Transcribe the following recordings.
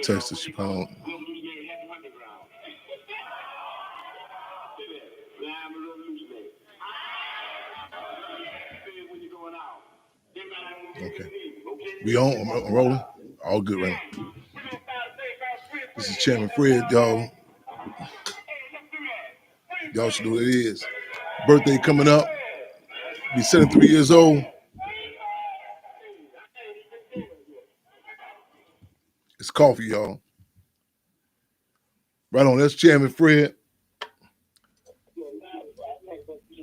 Texas. She called. Okay. We on? I'm rolling? All good right now. This is Chairman Fred, y'all. Y'all should know what it is. Birthday coming up. Be 73 years old. It's coffee, y'all. Right on. That's Chairman Fred.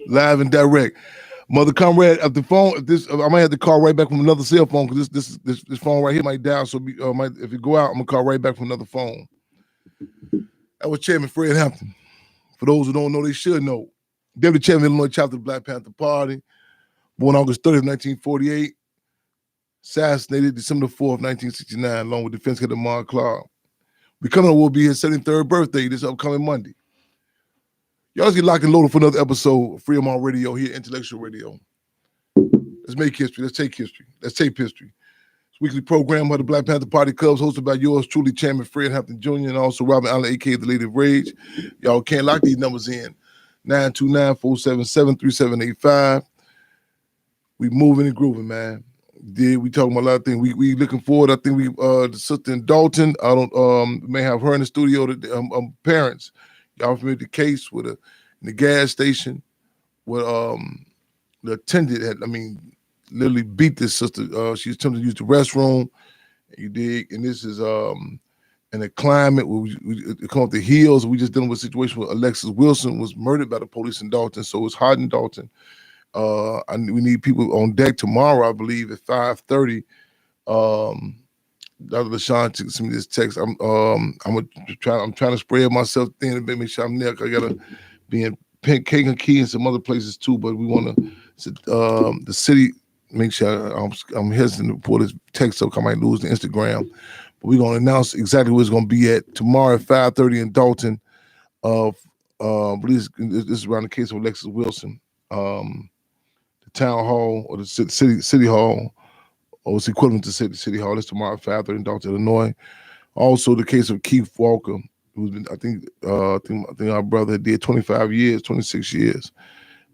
Live and direct. Mother Comrade, at the phone, I might have to call right back from another cell phone because this phone right here might dial. So if you go out, I'm gonna call right back from another phone. That was Chairman Fred Hampton. For those who don't know, they should know. Deputy Chairman of the Illinois chapter of the Black Panther Party, born August 30th, 1948, assassinated December 4th, 1969, along with Defense Head Mark Clark. Will be his 73rd birthday this upcoming Monday. Y'all get locked and loaded for another episode of Freedom on Radio here, Intellectual Radio. Let's make history. Let's take history. Let's tape history. It's a weekly program by the Black Panther Party Cubs, hosted by yours truly, Chairman Fred Hampton Jr., and also Robert Allen, a.k.a. the Lady of Rage. Y'all can't lock these numbers in. 929-477-3785. We moving and grooving, man. We talking about a lot of things. We looking forward. I think the sister in Dalton, I don't may have her in the studio. Parents, y'all familiar with the case with in the gas station where the attendant had, literally beat this sister. She was attempting to use the restroom. You dig? And this is in a climate where we come up the hills. We just dealing with a situation where Alexis Wilson was murdered by the police in Dalton. So it's hard in Dalton. We need people on deck tomorrow, I believe, at 5:30. Dr. LaShawn sent me this text. I'm trying to spread myself thin and make sure I'm there. I gotta be in Cake and Key and some other places too. But we want to the city. Make sure I'm hesitant to pull this text up. I might lose the Instagram. But we're gonna announce exactly where it's gonna be at tomorrow at 5:30 in Dalton. This is around the case of Alexis Wilson. The town hall or the city hall, or it's equivalent to city hall. That's tomorrow at 5:30 in Dalton, Illinois. Also, the case of Keith Walker, who's been, I think our brother did 25 years, 26 years.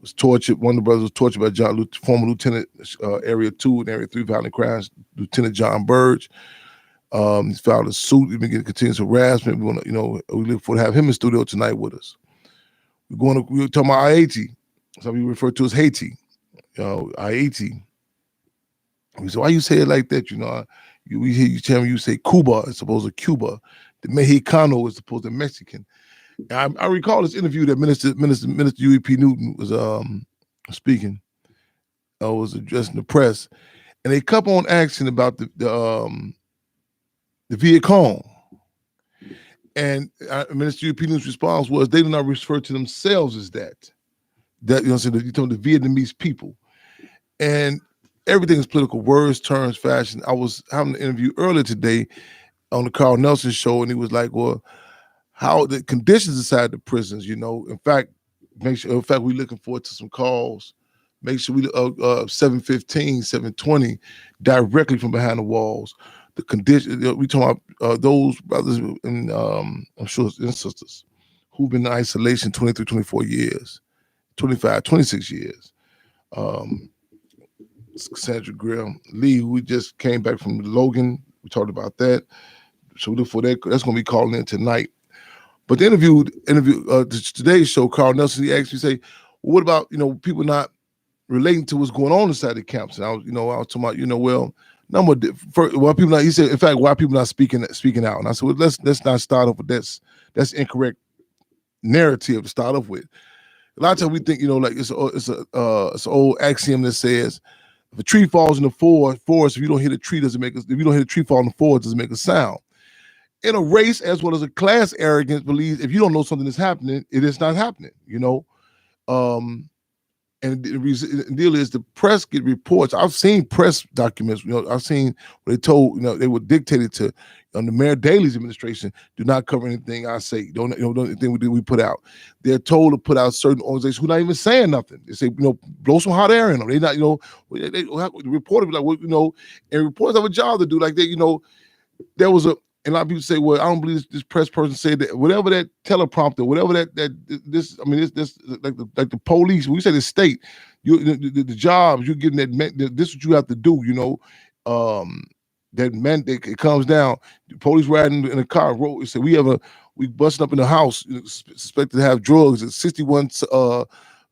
Was tortured. One of the brothers was tortured by former Lieutenant Area 2 and Area 3 Violent Crimes, Lieutenant John Burge. He's filed a suit. He's been getting continuous harassment. We want to, we look forward to have him in studio tonight with us. We're talking about I-80. Some people refer to as Haiti. I-80. We say, why you say it like that? We hear you tell me you say Cuba as opposed to Cuba. The Mexicano is opposed to Mexican. I recall this interview that Minister U.E.P. Newton was speaking. Was addressing the press, and they kept on asking about the Viet Cong. And Minister U.E.P. Newton's response was they do not refer to themselves as that. That you told the Vietnamese people, and everything is political, words, terms, fashion. I was having an interview earlier today on the Carl Nelson show, and he was like, "Well, how the conditions inside the prisons, In fact, we're looking forward to some calls. Make sure we 715, 720 directly from behind the walls. The condition we talking about those brothers and I'm sure and sisters who've been in isolation 23, 24 years, 25, 26 years. Cassandra Graham Lee, we just came back from Logan. We talked about that. So we look for that. That's going to be calling in tonight. But the interview today's show, Carl Nelson, he asked me, say, well, what about, people not relating to what's going on inside the camps? And I was talking about, people not, he said, in fact, why people not speaking out? And I said, well, let's not start off with that's incorrect narrative to start off with. A lot of times we think, it's an old axiom that says, if a tree falls in the forest, if you don't hit a tree, if you don't hit a tree fall in the forest, it doesn't make a sound. In a race, as well as a class, arrogance believes if you don't know something is happening, it is not happening, And the deal is the press get reports. I've seen press documents, I've seen where they told, they were dictated to the Mayor Daley's administration, do not cover anything I say, don't anything we put out. They're told to put out certain organizations who not even saying nothing. They say, blow some hot air in them. They not, the reporter be like, and reporters have a job to do. Like there was And a lot of people say, well, I don't believe this press person said that. Whatever that teleprompter, whatever this like the police. When you say the state, the jobs you're getting this is what you have to do. That mandate it comes down. The police riding in a car. Said we busting up in the house suspected to have drugs at 61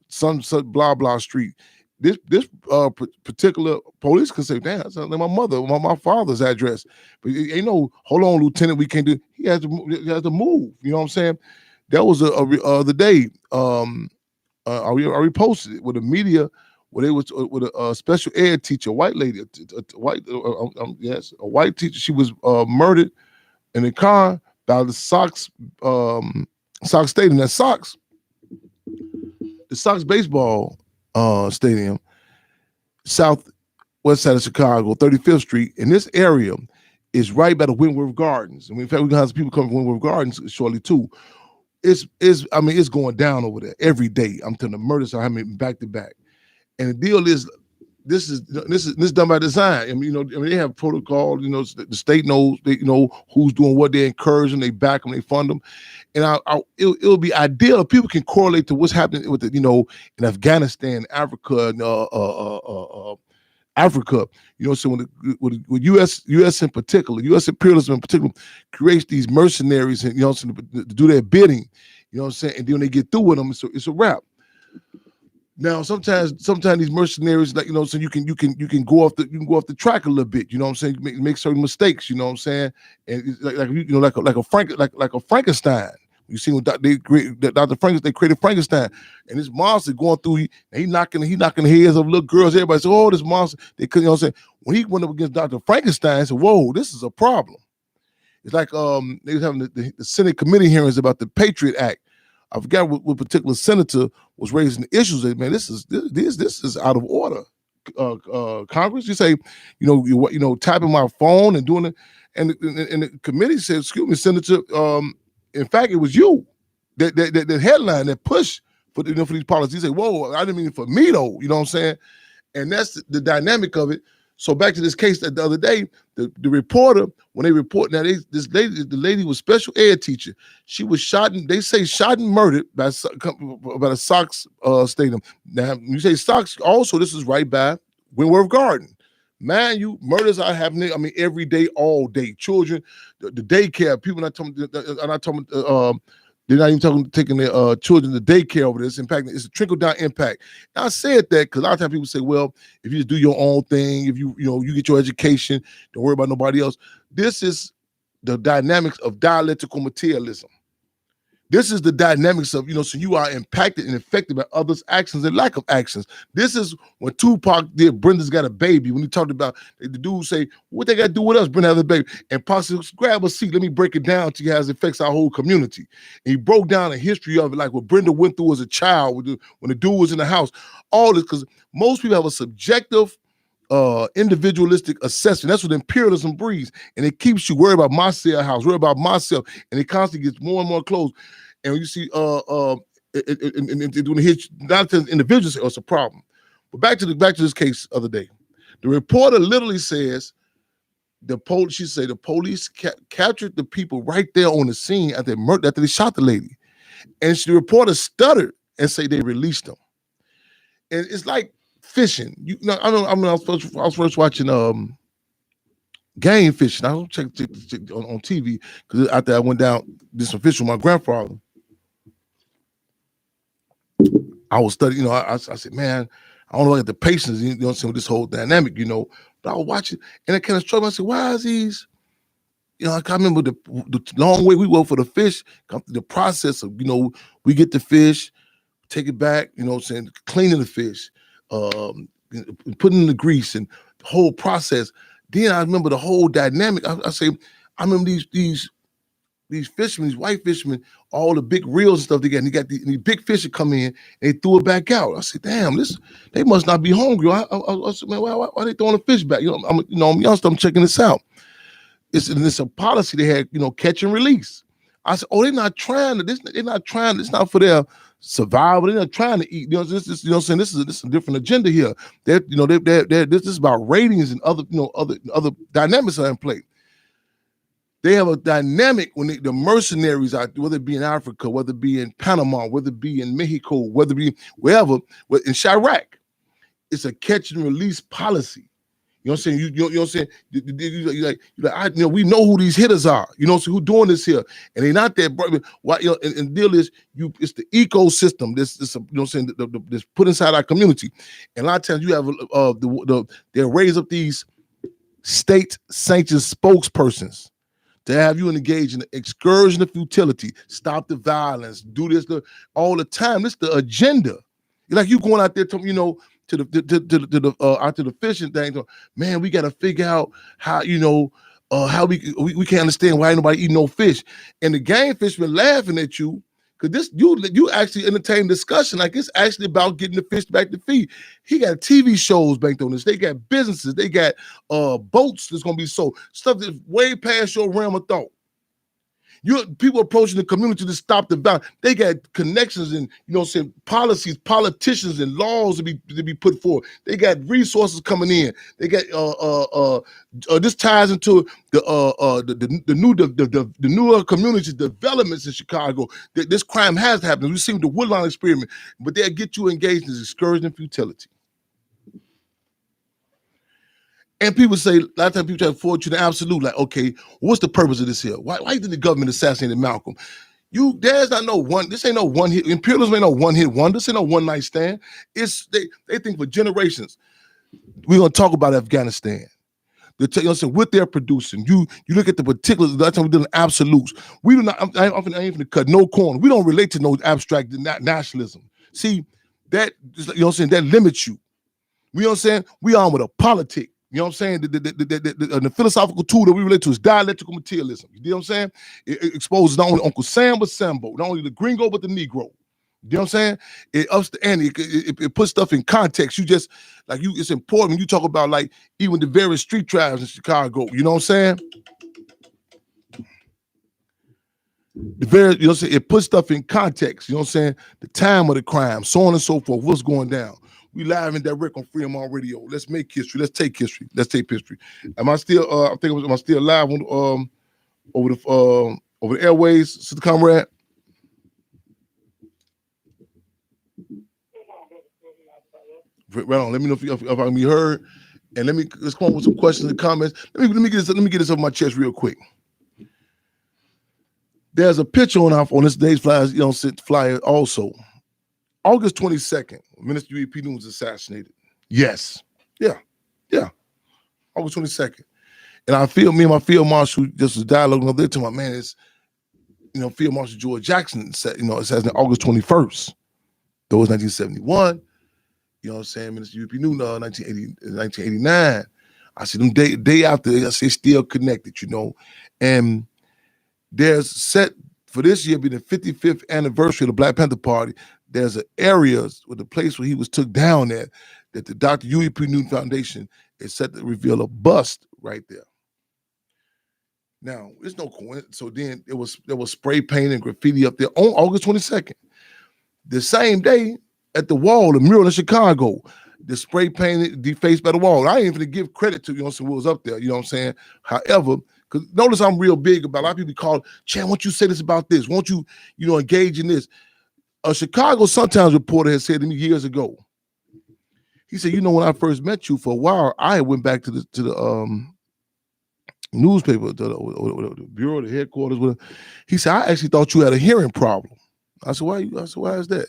some blah blah street. This particular police can say, damn, that's like my father's address. But ain't no, hold on, Lieutenant, we can't do. He has to move. You know what I'm saying? That was the day. I reposted it with the media where they was with a special ed teacher, a white lady, a white teacher. She was murdered in a car by the Sox Stadium. That the Sox baseball stadium, southwest side of Chicago, 35th Street. And this area is right by the Wentworth Gardens. And in fact, we're gonna have some people come from Wentworth Gardens shortly too. It's going down over there every day. I'm telling you, the murders are happening back to back. And the deal is, this is done by design. They have protocol. The state knows who's doing what. They encourage them, they back them, they fund them. And it'll be ideal if people can correlate to what's happening with in Afghanistan, Africa, Africa. So with U.S. in particular, U.S. imperialism in particular, creates these mercenaries and to do their bidding. You know what I'm saying? And then when they get through with them, it's a wrap. Now sometimes these mercenaries, so you can go off the track a little bit. You know what I'm saying? Make certain mistakes. You know what I'm saying? And it's like a Frankenstein. You see when Dr. Frankenstein, they created Frankenstein, and this monster going through. He knocking the heads of little girls. Everybody said, "Oh, this monster." They couldn't. You know what I'm saying? When he went up against Dr. Frankenstein, he said, "Whoa, this is a problem." It's like they was having the Senate committee hearings about the Patriot Act. I forgot what particular senator was raising the issues. That, man, this is out of order. Congress, you say, tapping my phone and doing it, and the committee said, "Excuse me, Senator. In fact, it was you that headline that push for these policies." He said, "Whoa, I didn't mean it for me though." You know what I'm saying? And that's the dynamic of it. So back to this case that the other day, the reporter, when they report now, the lady was special ed teacher. She was shot and murdered by a Sox stadium. Now you say Sox, also this is right by Wentworth Garden. Man, murders are happening. Every day, all day. Children, the daycare people they're not even taking their children to daycare over this. In fact, it's a trickle down impact. And I said that because a lot of times people say, well, if you just do your own thing, if you get your education, don't worry about nobody else. This is the dynamics of dialectical materialism. This is the dynamics of, so you are impacted and affected by others' actions and lack of actions. This is when Tupac did Brenda's Got a Baby, when he talked about the dude say, what they got to do with us, Brenda has a baby? And Pac said, grab a seat, let me break it down to you how it affects our whole community. And he broke down the history of it, like what Brenda went through as a child, when the dude was in the house. All this, because most people have a subjective, individualistic assessment. That's what imperialism breeds. And it keeps you worried about my cell house, worried about myself, and it constantly gets more and more closed. And you see, when it hits not to individuals, it's a problem. But back to this case the other day, the reporter literally says the police captured the people right there on the scene after they shot the lady, and the reporter stuttered and say they released them. And it's like fishing. I was first watching game fishing. I don't check on TV because after I went down did some fishing with my grandfather. I was studying, I said, man, I don't know like the patience, with this whole dynamic, but I was watching and I kind of struggled. I said, why is these, I remember the long way we went for the fish, come through the process of, we get the fish, take it back, cleaning the fish, putting in the grease and the whole process. Then I remember the whole dynamic. I remember these fishermen, these white fishermen, all the big reels and stuff they got. And they got these big fish that come in and they threw it back out. I said, damn, they must not be hungry. I said, man, why are they throwing the fish back? I'm youngster, I'm checking this out. It's a policy they had, catch and release. I said, oh, they're not trying to, it's not for their survival. They're not trying to eat. This is a different agenda here. This is about ratings and other dynamics are in play. They have a dynamic when the mercenaries out, whether it be in Africa, whether it be in Panama, whether it be in Mexico, whether it be wherever, in Chirac, it's a catch and release policy. You know what I'm saying? You know what I'm saying? You're like, we know who these hitters are. You know, so who doing this here? And they're not that. Why? And deal is it's the ecosystem. This you know what I'm saying? This put inside our community. And a lot of times you have they raise up these state sanctioned spokespersons to have you engage in the excursion of futility, stop the violence, do this all the time. It's the agenda. Like you going out there to the out to the fishing thing. Man, we got to figure out how how we can't understand why ain't nobody eating no fish. And the game fishermen laughing at you because you actually entertain discussion like it's actually about getting the fish back to feed. He got TV shows banked on this. They got businesses. They got boats that's gonna be sold. Stuff that's way past your realm of thought. People approaching the community to stop the violence. They got connections and policies, politicians, and laws to be put forward. They got resources coming in. They got this ties into the newer community developments in Chicago. This crime has happened. We've seen the Woodlawn experiment, but they'll get you engaged in excursion and futility. And people say, a lot of times people try to forward you the absolute, like, okay, what's the purpose of this here? Why did the government assassinate Malcolm? There's not no one, this ain't no one hit, imperialism ain't no one hit wonder, this ain't no one night stand. They think for generations, we're gonna talk about Afghanistan. What they're producing. You look at the particulars, that's time we did absolutes. We do not, I ain't gonna cut no corner. We don't relate to no abstract nationalism. See, that, that limits you. You know what I'm saying? We on with a politic. You know what I'm saying? The philosophical tool that we relate to is dialectical materialism. You know what I'm saying? It exposes not only Uncle Sam but Sambo, not only the gringo but the Negro. You know what I'm saying? It ups the ante. It puts stuff in context. It's important when you talk about like even the various street tribes in Chicago. You know what I'm saying? It puts stuff in context. You know what I'm saying? The time of the crime, so on and so forth. What's going down? We live and direct on Freedom on Radio. Let's make history. Let's take history. Let's take history. Am I still? Am I still live on over the airways, Sister Comrade? Right on. Let me know if I can be heard, and let's come up with some questions and comments. Let me get this off my chest real quick. There's a picture on this day's flyer also. August 22nd, Minister U.E.P. Newton was assassinated. Yes. Yeah. August 22nd. And me and my field marshal just was dialoguing over there to my man is, Field Marshal George Jackson said, assassinated August 21st. That was 1971. You know what I'm saying? Minister U.E.P. Newton, 1989. I see them day after, I say still connected, And there's set for this year, being the 55th anniversary of the Black Panther Party. There's an area with the place where he was took down at that the Dr. U.E.P. Newton Foundation is set to reveal a bust right there. Now, it's no coincidence. So then there was spray paint and graffiti up there on August 22nd. The same day at the wall, the mural in Chicago, the spray painted, defaced by the wall. I ain't even give credit to, what was up there, you know what I'm saying? However, because notice I'm real big about, a lot of people call, Chan, won't you say this about this? Won't you, engage in this? A Chicago Sun-Times reporter had said to me years ago, he said, when I first met you for a while, I went back to the newspaper, the bureau, the headquarters. He said, I actually thought you had a hearing problem. I said, why is that?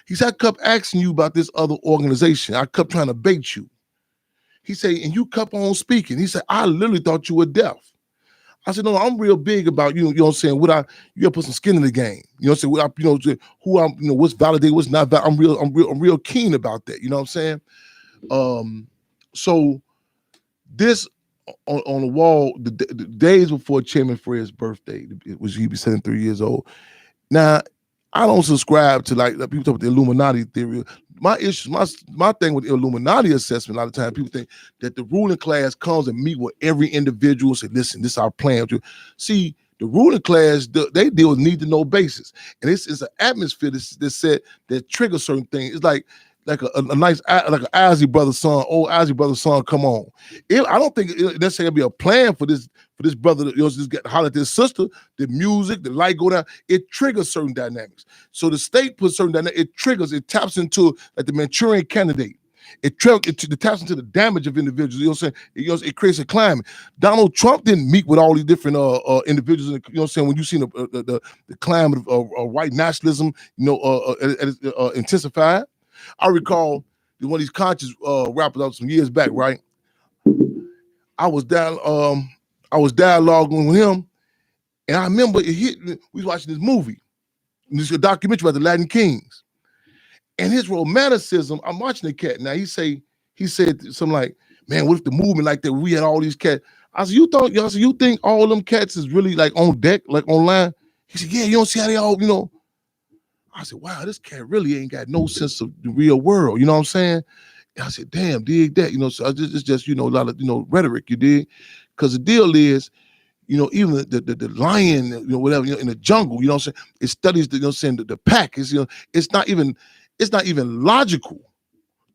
He said, I kept asking you about this other organization. I kept trying to bait you. He said, and you kept on speaking. He said, I literally thought you were deaf. I said, no, I'm real big about, you know what I'm saying, you gotta put some skin in the game. You know what I'm saying? Who I'm, what's validated, what's not validated. I'm real keen about that. You know what I'm saying? So this on the wall, the days before Chairman Fred's birthday, which he'd be 73 years old. Now, I don't subscribe to like people talk about the Illuminati theory. My issue, my thing with the Illuminati assessment, a lot of times people think that the ruling class comes and meet with every individual and say, listen, this is our plan. See, the ruling class, they deal with need to know basis. And it's an atmosphere that's said that triggers certain things. It's like a nice, like an Ozzy brother son, old Ozzy brother son, come on. I don't think it necessarily be a plan for this for this brother to just get holler at his sister, the music, the light go down, it triggers certain dynamics. So the state puts certain dynamics, it taps into like the Manchurian candidate. It taps into the damage of individuals. You know what I'm saying? It creates a climate. Donald Trump didn't meet with all these different individuals. You know what I'm saying? When you see the climate of white nationalism, intensified. I recall one of these conscious rappers out some years back, right? I was dialoguing with him, and I remember it hit me. We was watching this movie. This is a documentary about the Latin Kings. And his romanticism, I'm watching the cat now. He said something like, "Man, what if the movement like that? We had all these cats." I said, "You think all them cats is really like on deck, like online?" He said, "Yeah, you don't see how they all, you know." I said, "Wow, this cat really ain't got no sense of the real world." You know what I'm saying? And I said, "Damn, dig that." You know, so it's just a lot of rhetoric. You dig? Because the deal is, even the lion, whatever, in the jungle. You know what I'm saying? It studies the pack. It's not even logical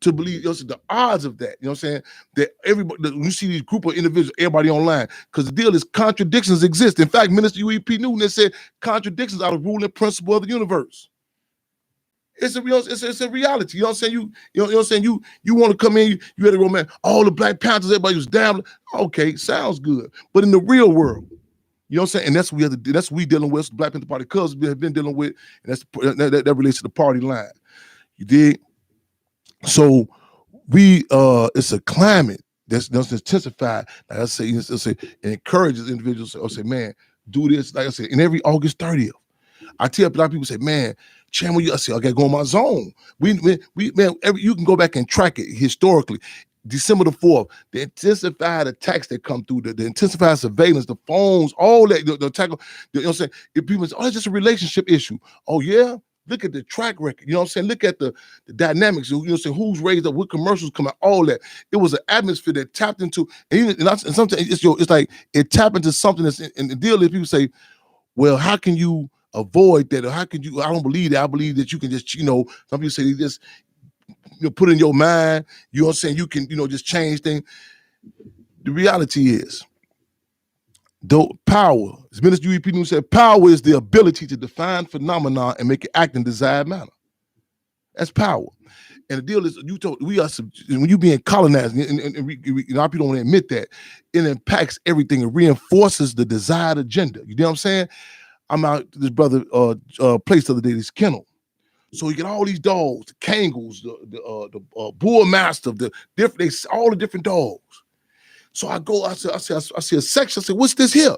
to believe the odds of that. You know what I'm saying? That everybody, you see these group of individuals, everybody online, because the deal is contradictions exist. In fact, Minister U.E.P. Newton said contradictions are the ruling principle of the universe. It's a reality. You know what I'm saying? You know what I'm saying? You want to come in, you had a romance, all the Black Panthers, everybody was down. Okay, sounds good. But in the real world, you know what I'm saying? And that's what we dealing with, Black Panther Party, because we have been dealing with, and that relates to the party line. You dig? So it's a climate that's intensified. Like I say, it encourages individuals to say, "Man, do this." Like I said, in every August 30th, I tell a lot of people, say, "Man, Chan, I say, I gotta go on my zone." You can go back and track it historically. December the 4th, the intensified attacks that come through, the intensified surveillance, the phones, all that, the attack. You know what I'm saying? If people say, "Oh, it's just a relationship issue." Oh yeah. Look at the track record. You know what I'm saying? Look at the dynamics. You know what I'm saying? Who's raised up, what commercials come out, all that. It was an atmosphere that tapped into, and sometimes it's like it tapped into something that's, and the deal is people say, "Well, how can you avoid that?" Or how can you, I don't believe that. I believe that you can just, some people say they just put in your mind, you know what I'm saying? You can, just change things. The reality is, power, as Minister U.E.P. Newton said, power is the ability to define phenomena and make it act in desired manner. That's power. And the deal is, when you being colonized, and a lot of people don't want to admit that, it impacts everything. It reinforces the desired agenda. You know what I'm saying? I'm out this brother place the other day, this kennel. So you get all these dogs, the Kangles, the Bull Mastiff, all the different dogs. So I go, I see a section. I said, "What's this here?"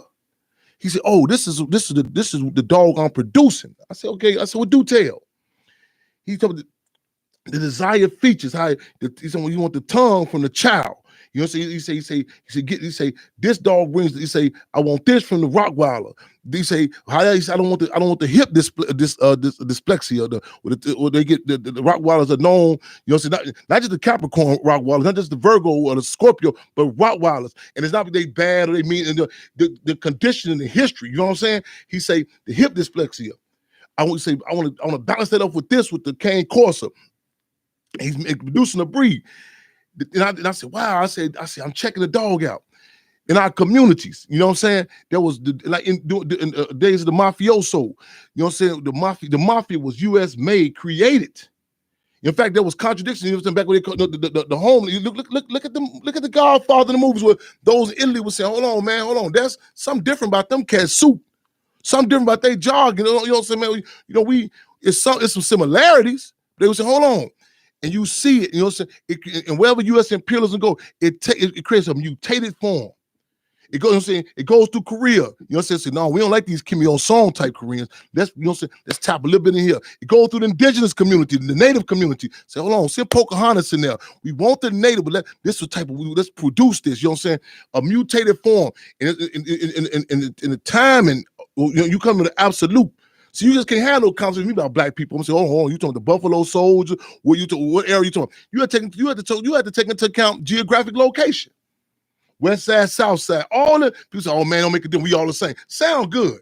He said, "Oh, this is the dog I'm producing." I said, "Okay." I said, "Well, do tell." He told me the desired features. He said, "When you want the tongue from the child." You know what I'm saying? He say, "This dog brings." He say, "I want this from the Rottweiler." He say, "I don't want the hip dyslexia." Or they get the Rottweilers are known. You know, so not just the Capricorn Rottweilers, not just the Virgo or the Scorpio, but Rottweilers. And it's not that they bad or they mean, and the condition in the history. You know what I'm saying? He say the hip dyslexia. I want to balance that up with the Cane Corsa. He's producing a breed. And I said, "Wow." I said, "I'm checking the dog out in our communities." You know what I'm saying? There was in the days of the mafioso. You know what I'm saying? The mafia was U.S. made, created. In fact, there was contradiction. You know, back when they called the home. Look at them. Look at the Godfather in the movies where those in Italy would say, "Hold on, man, hold on. There's something different about them cats' suit. Something different about their jogging." You know what I'm saying, man? It's some similarities. They would say, "Hold on." And you see it, you know what I'm saying? And wherever U.S. imperialism go, it creates a mutated form. It goes, you know what I'm saying? It goes through Korea. You know what I'm saying? Say, "No, we don't like these Kim Il-sung type Koreans. Let's tap a little bit in here." It goes through the indigenous community, the native community. Say, "Hold on, send Pocahontas in there. We want the native, but let's produce this." You know what I'm saying? A mutated form. And in the time, and you come to the absolute. So you just can't have no conversation with me about black people. I'm saying, "Oh, you talking the Buffalo Soldier? What area you talking?" You had to take into account geographic location. West side, south side, all the people say, "Oh man, don't make a difference. We all the same." Sounds good.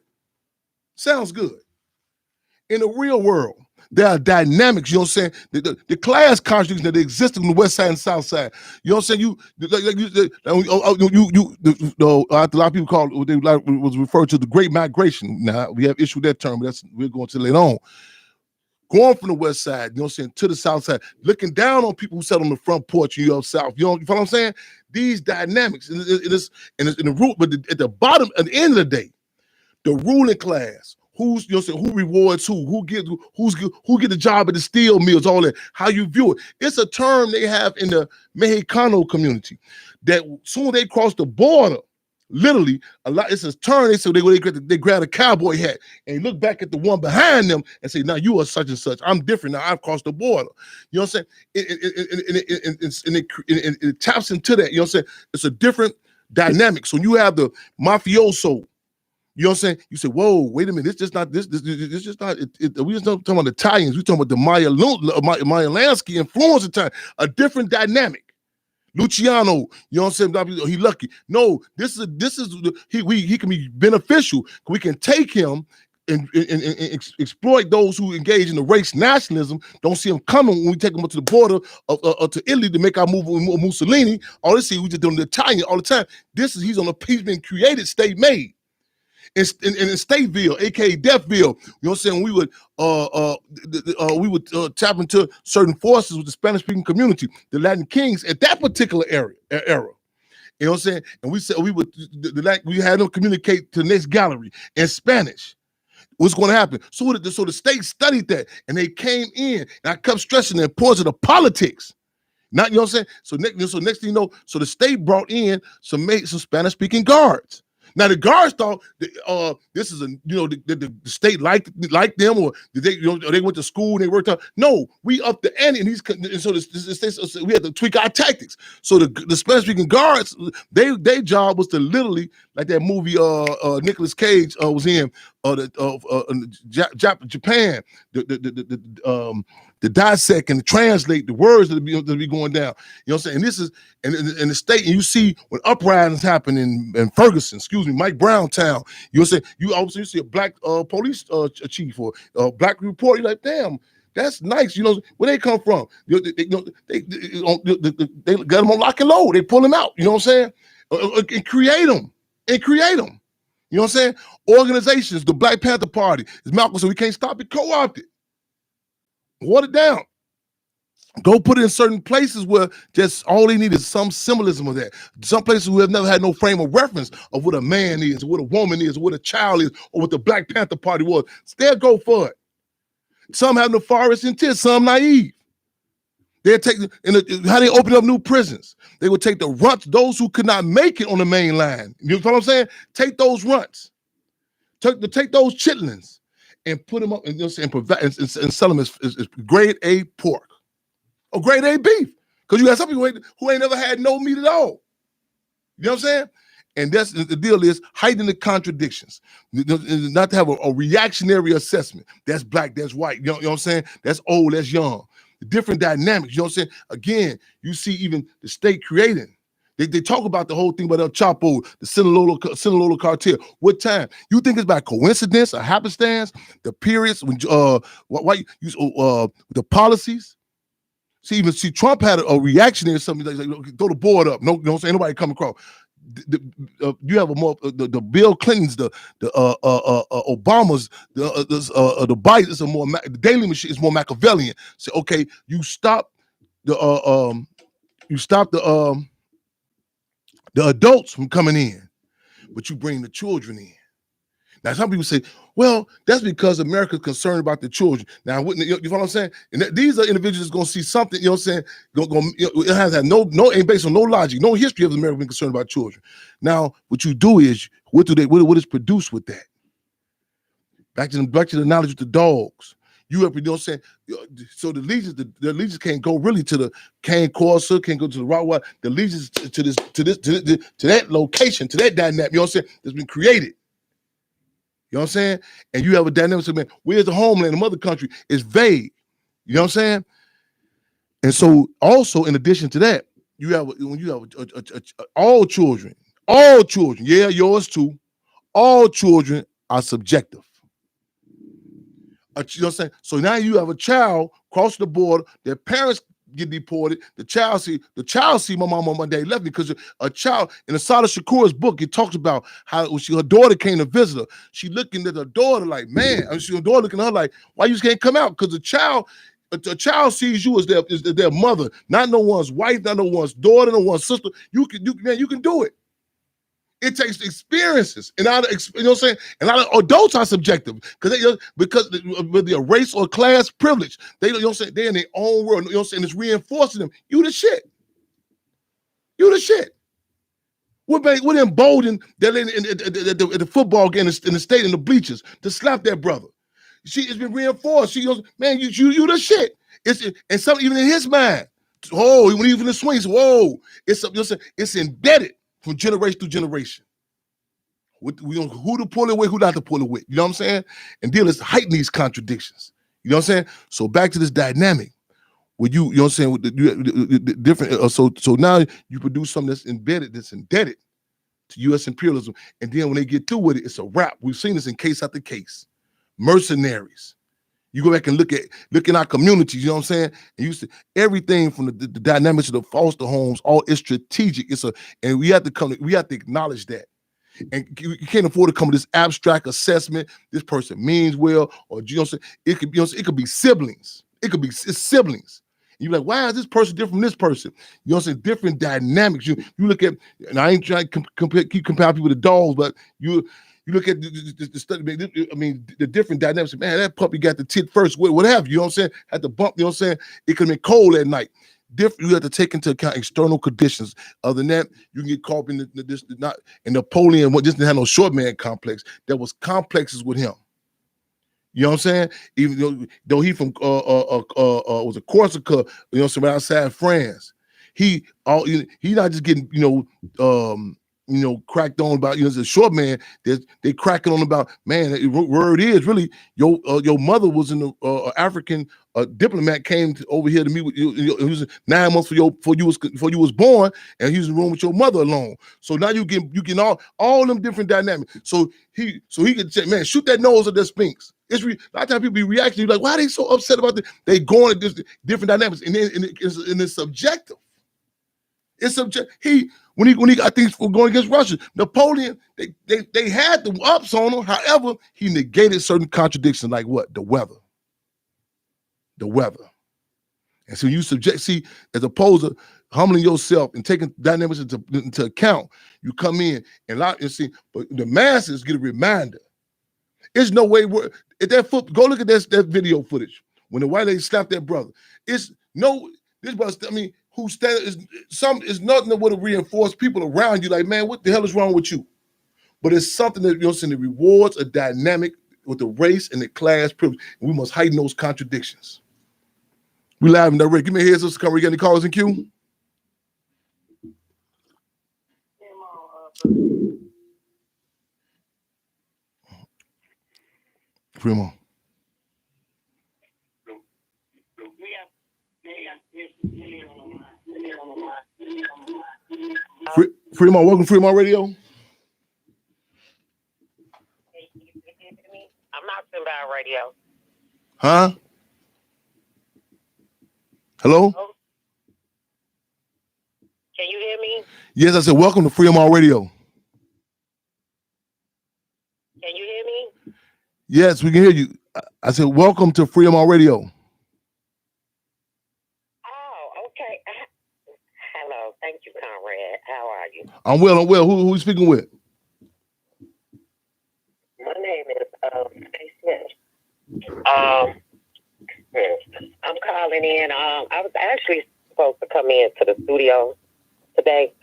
In the real world, There are dynamics, you know what I'm saying? The class constructs that exist on the west side and south side. You know what I'm saying? A lot of people call it what they like was referred to the Great Migration. Now we have issue with that term, but we're going to later on. Going from the west side, you know what I'm saying, to the south side, looking down on people who sat on the front porch in your south. You know what I'm saying? These dynamics, it is in the root, but at the bottom, at the end of the day, the ruling class, who's, you know what I'm saying, who rewards who get the job at the steel mills, all that, how you view it. It's a term they have in the Mexicano community that soon they cross the border, literally, it's a term. They grab a cowboy hat and look back at the one behind them and say, "Now you are such and such. I'm different now. I've crossed the border." You know what I'm saying? It taps into that. You know what I'm saying? It's a different dynamic. So you have the mafioso. You know what I'm saying? You say, "Whoa, wait a minute. This just not this. This just not. We just not talking about Italians. We talking about the Maya Lansky influence Italian. A different dynamic." Luciano, you know what I'm saying? He lucky. No, he can be beneficial. We can take him and exploit those who engage in the race nationalism. Don't see him coming when we take him up to the border to Italy to make our move with Mussolini. All they see, we just doing the Italian all the time. He's been created, state made. In Stateville, aka Deathville, you know what I'm saying? We would tap into certain forces with the Spanish-speaking community, the Latin Kings at that particular era. You know what I'm saying? And we said we had them communicate to the next gallery in Spanish. What's going to happen? So the state studied that, and they came in, and I kept stressing the importance of the politics. Not, you know what I'm saying? So next thing you know, so the state brought in some Spanish-speaking guards. Now the guards thought this is the state liked them, or they went to school and they worked out. No, we upped the ante, and so we had to tweak our tactics. So the Spanish speaking guards, their job was to literally, like that movie Nicolas Cage was in, Japan, to dissect and translate the words that be going down. You know what I'm saying? And this is in the state, and you see when uprisings happen in Ferguson, Mike Brown town. You say you see a black police chief or a black report. You're like, damn, that's nice. You know where they come from. They got them on lock and load. They pull them out. You know what I'm saying? And create them. You know what I'm saying? Organizations, the Black Panther Party, as Malcolm said, we can't stop it. Co-opt it. Water it down. Go put it in certain places where just all they need is some symbolism of that. Some places who have never had no frame of reference of what a man is, or what a woman is, or what a child is, or what the Black Panther Party was. They'll go for it. Some have nefarious intent, some naive. They'll take how they open up new prisons. They would take the runts, those who could not make it on the main line. You know what I'm saying? Take those runts. Take those chitlins and put them up and sell them as grade A pork or grade A beef. Because you got some people who ain't never had no meat at all. You know what I'm saying? And that's the deal is hiding the contradictions, not to have a reactionary assessment. That's black, that's white. You know what I'm saying? That's old, that's young. The different dynamics. You know what I'm saying? Again, you see even the state creating. They talk about the whole thing about El Chapo, the Sinaloa cartel. What time? You think it's by coincidence or happenstance? The periods when the policies. See, Trump had a reactionary something like throw the board up. No, you know what I'm saying? Nobody come across. You have the Bill Clintons, the Obamas, the Biden is the Daily Machine is more Machiavellian. Say, okay, you stop the adults from coming in, but you bring the children in. Now, some people say, well, that's because America's concerned about the children. Now, you know what I'm saying? And these are individuals going to see something, you know what I'm saying? It has ain't based on no logic, no history of America being concerned about children. Now, what you do is, what is produced with that? Back to the knowledge of the dogs. You know what I'm saying? So the legions can't go really to the Cane Corsa, can't go to the Rottweiler. The legions to that location, to that dynamic, you know what I'm saying, that's been created. You know what I'm saying? And you have a dynamic of, man, where's the homeland, the mother country? It's vague. You know what I'm saying? And so also in addition to that, when you have all children, yeah, yours too, all children are subjective. You know what I'm saying? So now you have a child cross the border, their parents get deported. The child see my mom and my dad left me because a child in Asada Shakur's book, it talks about how when her daughter came to visit her, she looking at her daughter like, man, and her daughter looking at her like, why you can't come out? Because a child sees you as their mother, not no one's wife, not no one's daughter, no one's sister. You can do it. It takes experiences, and you know what I'm saying. And a lot of adults are subjective because with their race or class privilege, they, you know what I'm saying, they're in their own world. You know what I'm saying, it's reinforcing them. You the shit. What emboldened that in the football game in the state in the bleachers to slap that brother? It's been reinforced. She goes, man, you the shit. And some even in his mind. Oh, when even the swings, whoa, it's embedded from generation to generation. We don't who to pull it with, who not to pull it with. You know what I'm saying? And then let's heighten these contradictions. You know what I'm saying? So back to this dynamic where you know what I'm saying, with the different. So now you produce something that's indebted to U.S. imperialism, and then when they get through with it, it's a wrap. We've seen this in case after case. Mercenaries. You go back and look in our communities, you know what I'm saying? And you see everything from the dynamics of the foster homes, all is strategic. And we have to acknowledge that. And you can't afford to come with this abstract assessment. This person means well, or you know what I'm saying? It could be siblings. It's siblings. And you're like, why is this person different from this person? You know what I'm saying? Different dynamics. You look at, and I ain't trying to keep comparing people to dogs, but you look at the study, I mean, the different dynamics. Man, that puppy got the tit first, what have you, you know what I'm saying? Had to bump, you know what I'm saying? It could have been cold at night. You have to take into account external conditions. Other than that, you can get caught in Napoleon. Just didn't have no short man complex. There was complexes with him. You know what I'm saying? Even though he from was a Corsica, you know what I'm saying, outside France. He not just getting cracked on about, as a short man, they cracking on about, man, the word is really your mother was in the African diplomat came over here to meet with you. He was 9 months before you was born, and he was in the room with your mother alone. So now you get all them different dynamics. So he could say, man, shoot that nose at that Sphinx. A lot of times people be reacting, you're like, why are they so upset about this? They going at this different dynamics, and then it's subjective. It's subjective. When he I think for going against Russia, Napoleon, they had the ups on him. However, he negated certain contradictions, like what? The weather. And so you as opposed to humbling yourself and taking dynamics into account, you come in and see, but the masses get a reminder. There's no way go look at that video footage when the white lady slapped that brother. This brother, I mean, is nothing that would have reinforced people around you, like, man, what the hell is wrong with you? But it's something that, that rewards a dynamic with the race and the class privilege, and we must heighten those contradictions. We live in direct. Give me a heads up, Cover. You got any callers in queue? Fremont. Fremont, welcome to Fremont Radio. I'm not about radio. Huh? Hello? Can you hear me? Yes, I said welcome to Fremont Radio. Can you hear me? Yes, we can hear you. I said welcome to Fremont Radio. Oh, okay. Hello, thank you, Conrad. How are you? I'm well. Who are you speaking with? My name is Smith. I'm calling in. I was actually supposed to come into the studio today,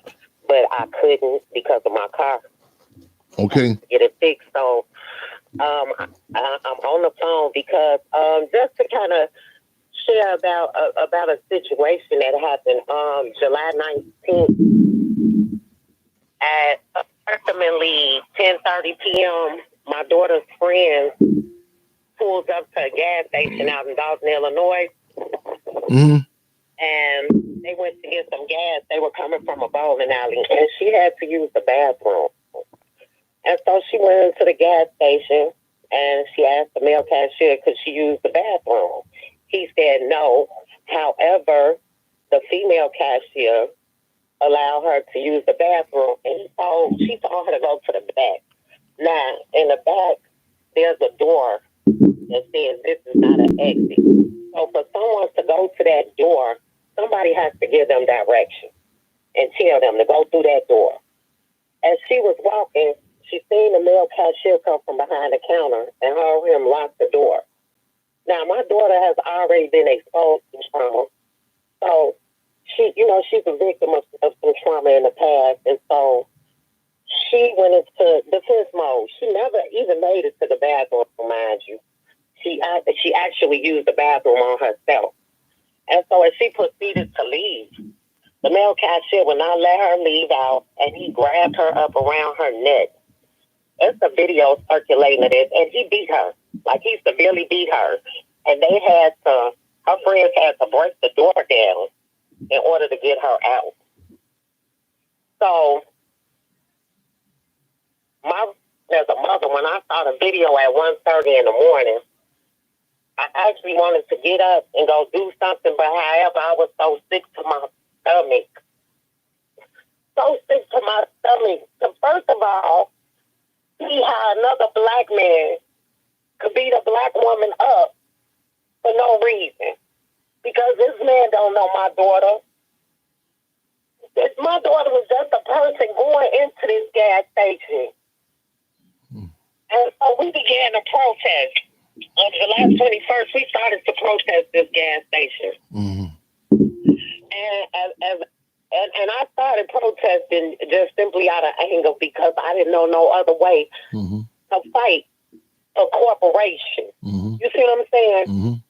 but I couldn't because of my car. Okay. Get it fixed. So I'm on the phone because just to kind of share about a situation that happened July 19th at approximately 10:30 p.m. My daughter's friends pulled up to a gas station out in Dawson, Illinois. Mm-hmm. And they went to get some gas. They were coming from a bowling alley, and she had to use the bathroom. And so she went into the gas station and she asked the male cashier, could she use the bathroom? He said no. However, the female cashier allowed her to use the bathroom, and she told her to go to the back. Now, in the back, there's a door that says this is not an exit. So for someone to go to that door, somebody has to give them direction and tell them to go through that door. As she was walking, she seen the male cashier come from behind the counter and heard him lock the door. Now, my daughter has already been exposed to trauma. So, she's a victim of some trauma in the past. And so she went into defense mode. She never even made it to the bathroom, mind you. She actually used the bathroom on herself. And so as she proceeded to leave, the male cashier would not let her leave out, and he grabbed her up around her neck. There's a video circulating of this, and he beat her. Like, he severely beat her. And her friends had to break the door down in order to get her out. So, as a mother, when I saw the video at 1:30 in the morning, I actually wanted to get up and go do something, but however, I was so sick to my stomach. So sick to my stomach. So first of all, see how another black man could beat a black woman up for no reason. Because this man don't know my daughter. My daughter was just a person going into this gas station. And so we began to protest. On July 21st, we started to protest this gas station. And I started protesting just simply out of anger because I didn't know no other way to fight a corporation. You see what I'm saying?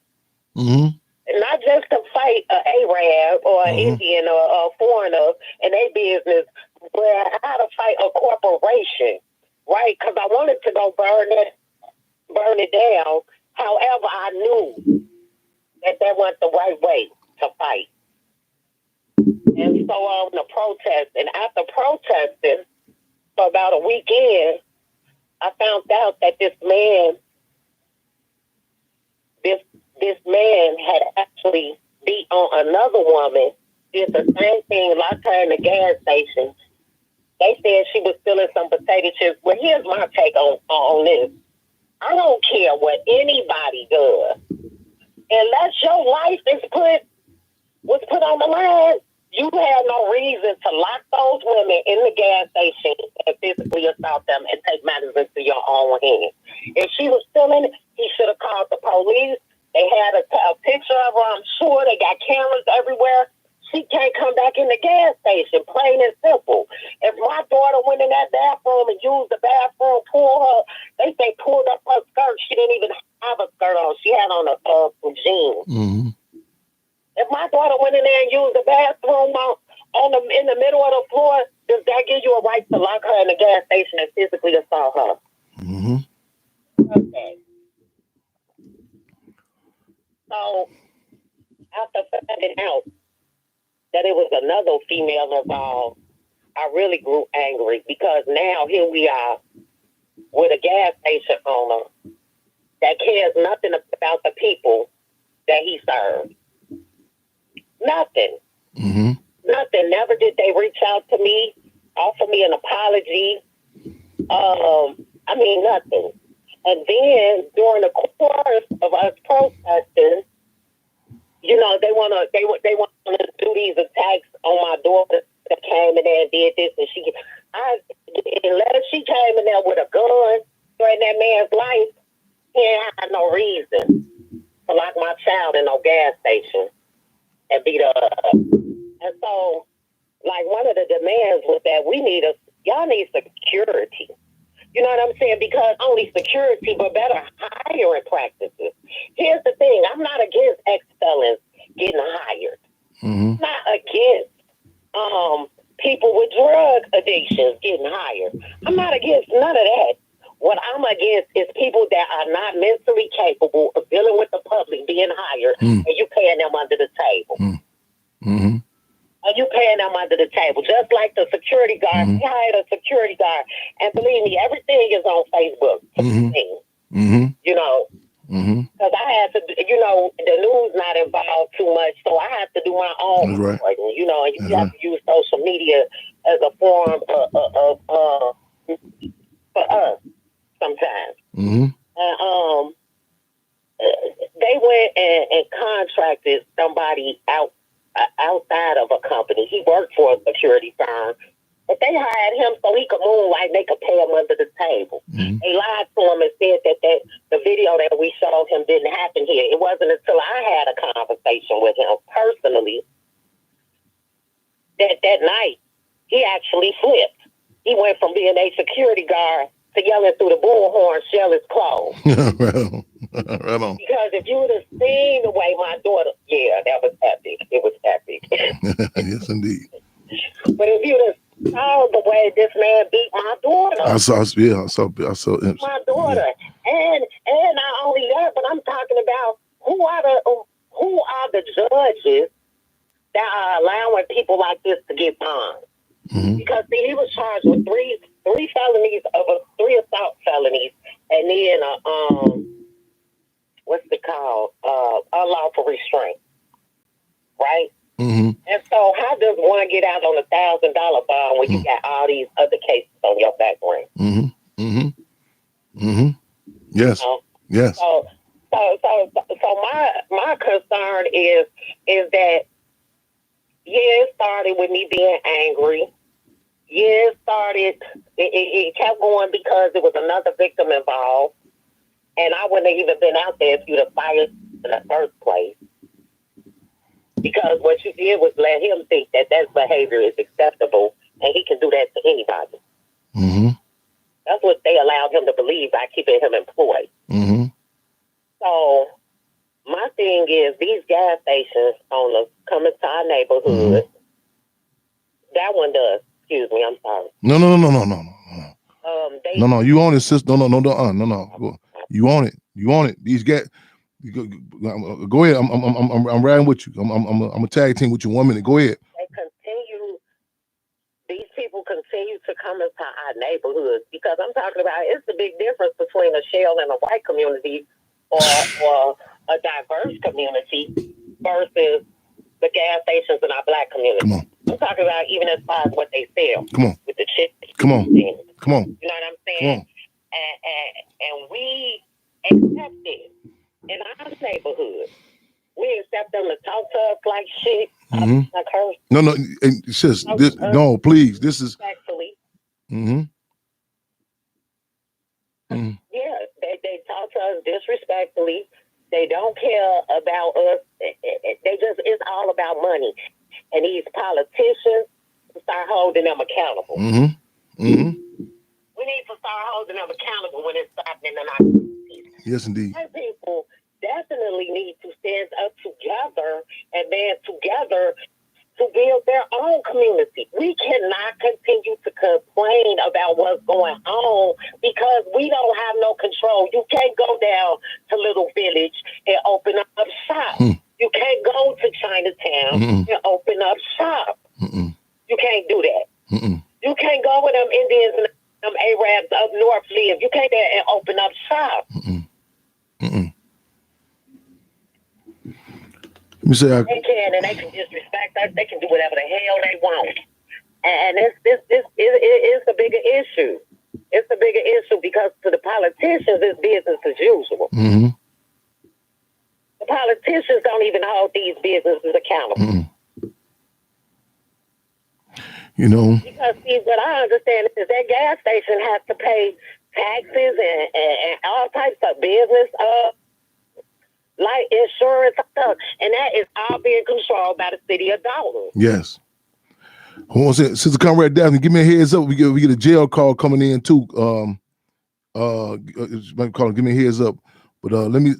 Not just to fight an Arab or an Indian or a foreigner in their business, but how to fight a corporation, right? Because I wanted to go burn it down. However, I knew that wasn't the right way to fight. And so on the protest, and after protesting for about a weekend, I found out that this man had actually beat on another woman, did the same thing, locked her in the gas station. They said she was stealing some potato chips. Well, here's my take on this. I don't care what anybody does. Unless your life was put on the line, you had no reason to lock those women in the gas station and physically assault them and take matters into your own hands. If she was stealing, he should have called the police. They had a picture of her, I'm sure. They got cameras everywhere. She can't come back in the gas station, plain and simple. If my daughter went in that bathroom and used the bathroom, they say pulled up her skirt. She didn't even have a skirt on. She had on some jeans. If my daughter went in there and used the bathroom in the middle of the floor, does that give you a right to lock her in the gas station and physically assault her? Okay. So, after finding out that it was another female involved, I really grew angry because now here we are with a gas station owner that cares nothing about the people that he serves. Nothing. Nothing. Never did they reach out to me, offer me an apology. Nothing. And then during the course of us protesting, they want to do these attacks on my daughter that came in there and did this, and she came in there with a gun during that man's life. He ain't had no reason to lock my child in no gas station and beat her up. And so, like, one of the demands was that y'all need security. You know what I'm saying? Because only security, but better hiring practices. Here's the thing. I'm not against ex-felons getting hired. I'm not against people with drug addictions getting hired. I'm not against none of that. What I'm against is people that are not mentally capable of dealing with the public being hired, and you paying them under the table. Are you paying them under the table? Just like the security guard. He hired a security guard. And believe me, everything is on Facebook. Mm-hmm. You know, Mm-hmm. because I had to, the news not involved too much, so I have to do my own reporting, and you have to use social media as a form of for us sometimes. Mm-hmm. And they went and contracted somebody outside of a company. He worked for a security firm. But they hired him so he could moonlight, they could pay him under the table. Mm-hmm. They lied to him and said that the video that we showed him didn't happen here. It wasn't until I had a conversation with him personally that night he actually flipped. He went from being a security guard to yelling through the bullhorn, shell his clothes. Right on. Because if you would have seen the way my daughter, that was epic. It was epic. Yes, indeed. But if you would have saw the way this man beat my daughter. I saw him. My daughter. Yeah. And not only that, but I'm talking about who are the judges that are allowing people like this to get bond. Mm-hmm. Because see, he was charged with three felonies three assault felonies, and then what's it called? Unlawful restraint. Right? Mm-hmm. And so how does one get out on $1,000 bond when you got all these other cases on your background? Mm-hmm. Mm-hmm. Mm-hmm. Yes. Yes. So my concern is that it started with me being angry. It kept going because there was another victim involved, and I wouldn't have even been out there if you'd have fired in the first place. Because what you did was let him think that behavior is acceptable, and he can do that to anybody. Mm-hmm. That's what they allowed him to believe by keeping him employed. Mm-hmm. So my thing is, these gas stations coming to our neighborhood, that one does. Excuse me, I'm sorry. No. No, you own it, sister. No. You own it. These gas. Go ahead. I'm riding with you. I'm a tag team with you 1 minute. Go ahead. These people continue to come into our neighborhoods because I'm talking about it's the big difference between a shell and a white community or a diverse community versus the gas stations in our black community. Come on. I'm talking about even as far as what they sell. Come on. With the chips. Come on. You know what I'm saying? And we accept it in our neighborhood. We accept them to talk to us like shit. Like her. No, sis. No, please. This is respectfully. Mm-hmm. Yeah, they talk to us disrespectfully. They don't care about us. It's all about money. And these politicians start holding them accountable. Mm-hmm. Mm-hmm. We need to start holding them accountable when it's happening in our communities. Yes, indeed. And people definitely need to stand up together and band together to build their own community. We cannot continue to complain about what's going on because we don't have no control. You can't go down to Little Village and open up shop. You can't go to Chinatown and open up shop. You can't do that. You can't go with them Indians and them Arabs up north live. You can't there and open up shop. Let me say they can, and they can disrespect us. They can do whatever the hell they want. And it's a bigger issue. It's a bigger issue because to the politicians, it's business as usual. Mm-hmm. The politicians don't even hold these businesses accountable. Because see, what I understand is that gas station has to pay taxes and all types of business like insurance stuff, and that is all being controlled by the city of Dalton. Yes. Hold on, Sister Comrade Daphne, give me a heads up. We get a jail call coming in too. Give me a heads up. But let me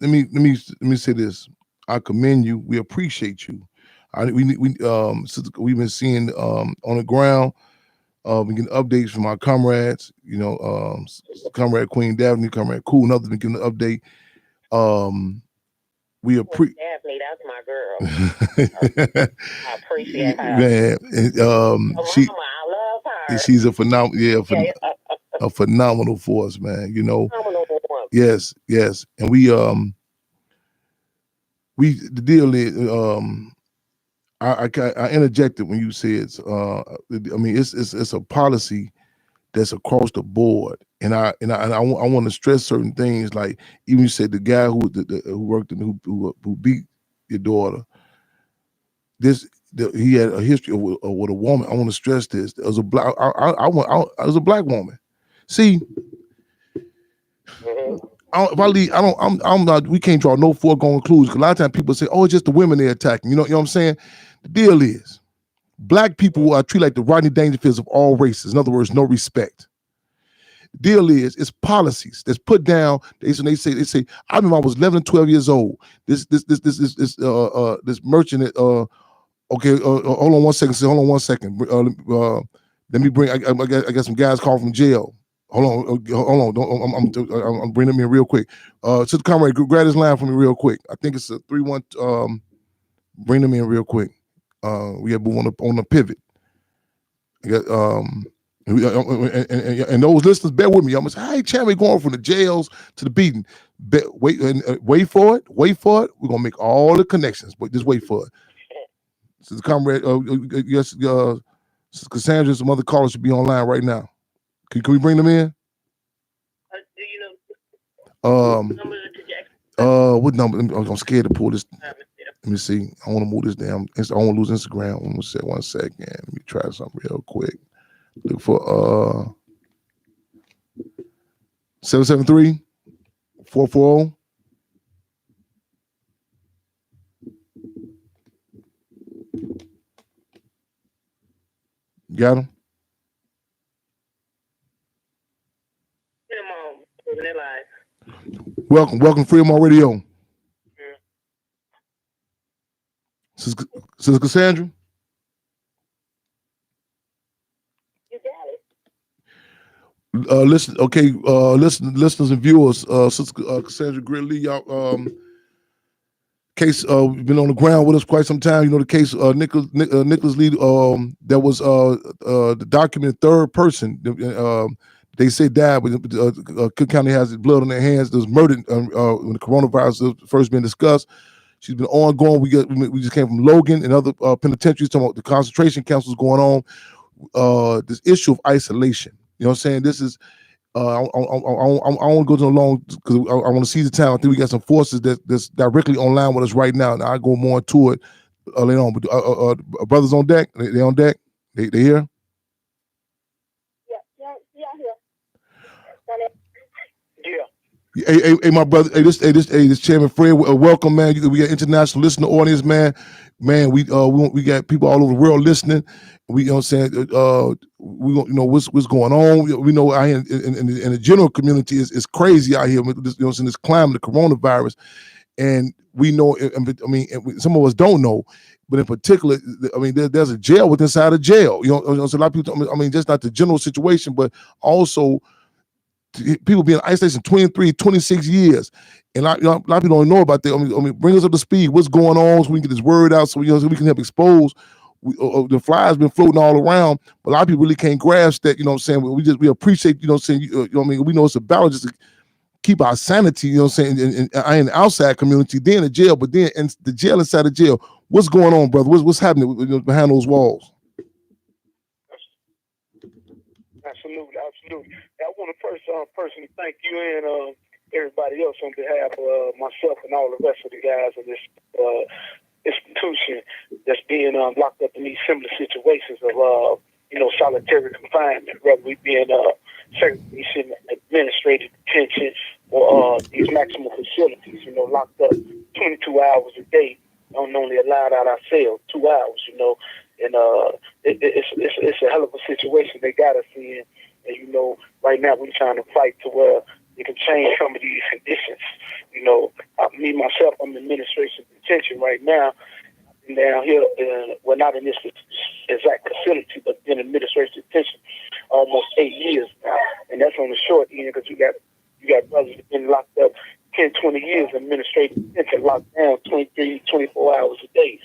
say this. I commend you. We appreciate you. We've been seeing on the ground. We getting updates from our comrades. Comrade Queen Daphne, Comrade Cool, and others been giving an update. We appreciate Daphne, that's my girl. I appreciate her. Man, I love her. She's a phenomenal, a phenomenal force, man. Phenomenal woman. Yes, and we the deal is I interjected when you said I mean it's a policy that's across the board, and I want to stress certain things, like even you said the guy who worked who beat your daughter. He had a history with a woman. I want to stress this. As a black, I was a black woman. See, if I leave, I'm not. We can't draw no foregone conclusions. 'Cause a lot of times people say, "Oh, it's just the women they're attacking." You know what I'm saying? The deal is, black people are treated like the Rodney Dangerfields of all races. In other words, no respect. The deal is, it's policies that's put down. They say. I remember I was 11 and 12 years old. This merchant. Okay, hold on one second. Hold on one second. Let me bring. I got some guys calling from jail. Hold on. I'm bringing them in real quick. Sister Comrade, grab this line for me real quick. I think it's a 3-1. Bring them in real quick. We have move on the pivot. I got and those listeners, bear with me. I'm gonna say, hey, Chan, we going from the jails to the beating. Wait for it. Wait for it. We're gonna make all the connections, but just wait for it. So the comrade, yes, Cassandra, some other callers should be online right now. Can we bring them in? Do you know what number? I'm scared to pull this. Let me see. I want to move this down. I don't want to lose Instagram. I'm gonna say 1 second. Let me try something real quick. Look for 773-440. Got him? Welcome, Freedom on Radio. Sister Cassandra? You got it. Listen, okay, listeners and viewers, Sister Cassandra Gridley, y'all, case been on the ground with us quite some time. You know the case Nicholas Lee, that was the documented third person. They say died, but Cook County has blood on their hands. That was murdered when the coronavirus was first being discussed. She's been ongoing. We just came from Logan and other penitentiaries talking about the concentration camps was going on. This issue of isolation. You know what I'm saying? This is I want to go to the long because I want to see the time. I think we got some forces that's directly online with us right now, and I go more into it later on. But brothers on deck, they on deck. They here. Yeah. Hey, my brother. This Chairman Fred. Welcome, man. We got international listener audience, man. Man, we got people all over the world listening. We, you know what I'm saying? We what's going on. We know out here in the general community is crazy out here with this, you know, in this climate, the coronavirus, and we know. I mean, some of us don't know, but in particular, I mean, there's a jail within inside a jail. You know, so a lot of people. I mean, just not the general situation, but also people being in isolation 23, 26 years. And a lot of people don't know about that. I mean, bring us up to speed. What's going on so we can get this word out so we can help expose. The fly's been floating all around, but a lot of people really can't grasp that, you know what I'm saying? We appreciate, you know what I'm saying? You know what I mean? We know it's a balance just to keep our sanity, you know what I'm saying? And in the outside community, then in jail, but then in the jail inside the jail. What's going on, brother? What's happening behind those walls? Absolutely. I want to first personally thank you and everybody else on behalf of myself and all the rest of the guys in this institution that's being locked up in these similar situations of solitary confinement, whether we be in segregation, administrative detention, or these maximum facilities, locked up 22 hours a day, only allowed out our cells 2 hours, and it's a hell of a situation they got us in. And, right now we're trying to fight to where they can change some of these conditions. Me, myself, I'm in administration detention right now. Down here, we're not in this exact facility, but in administration detention almost 8 years now. And that's on the short end because you got brothers that been locked up 10, 20 years in administrative detention, locked down 23, 24 hours a day,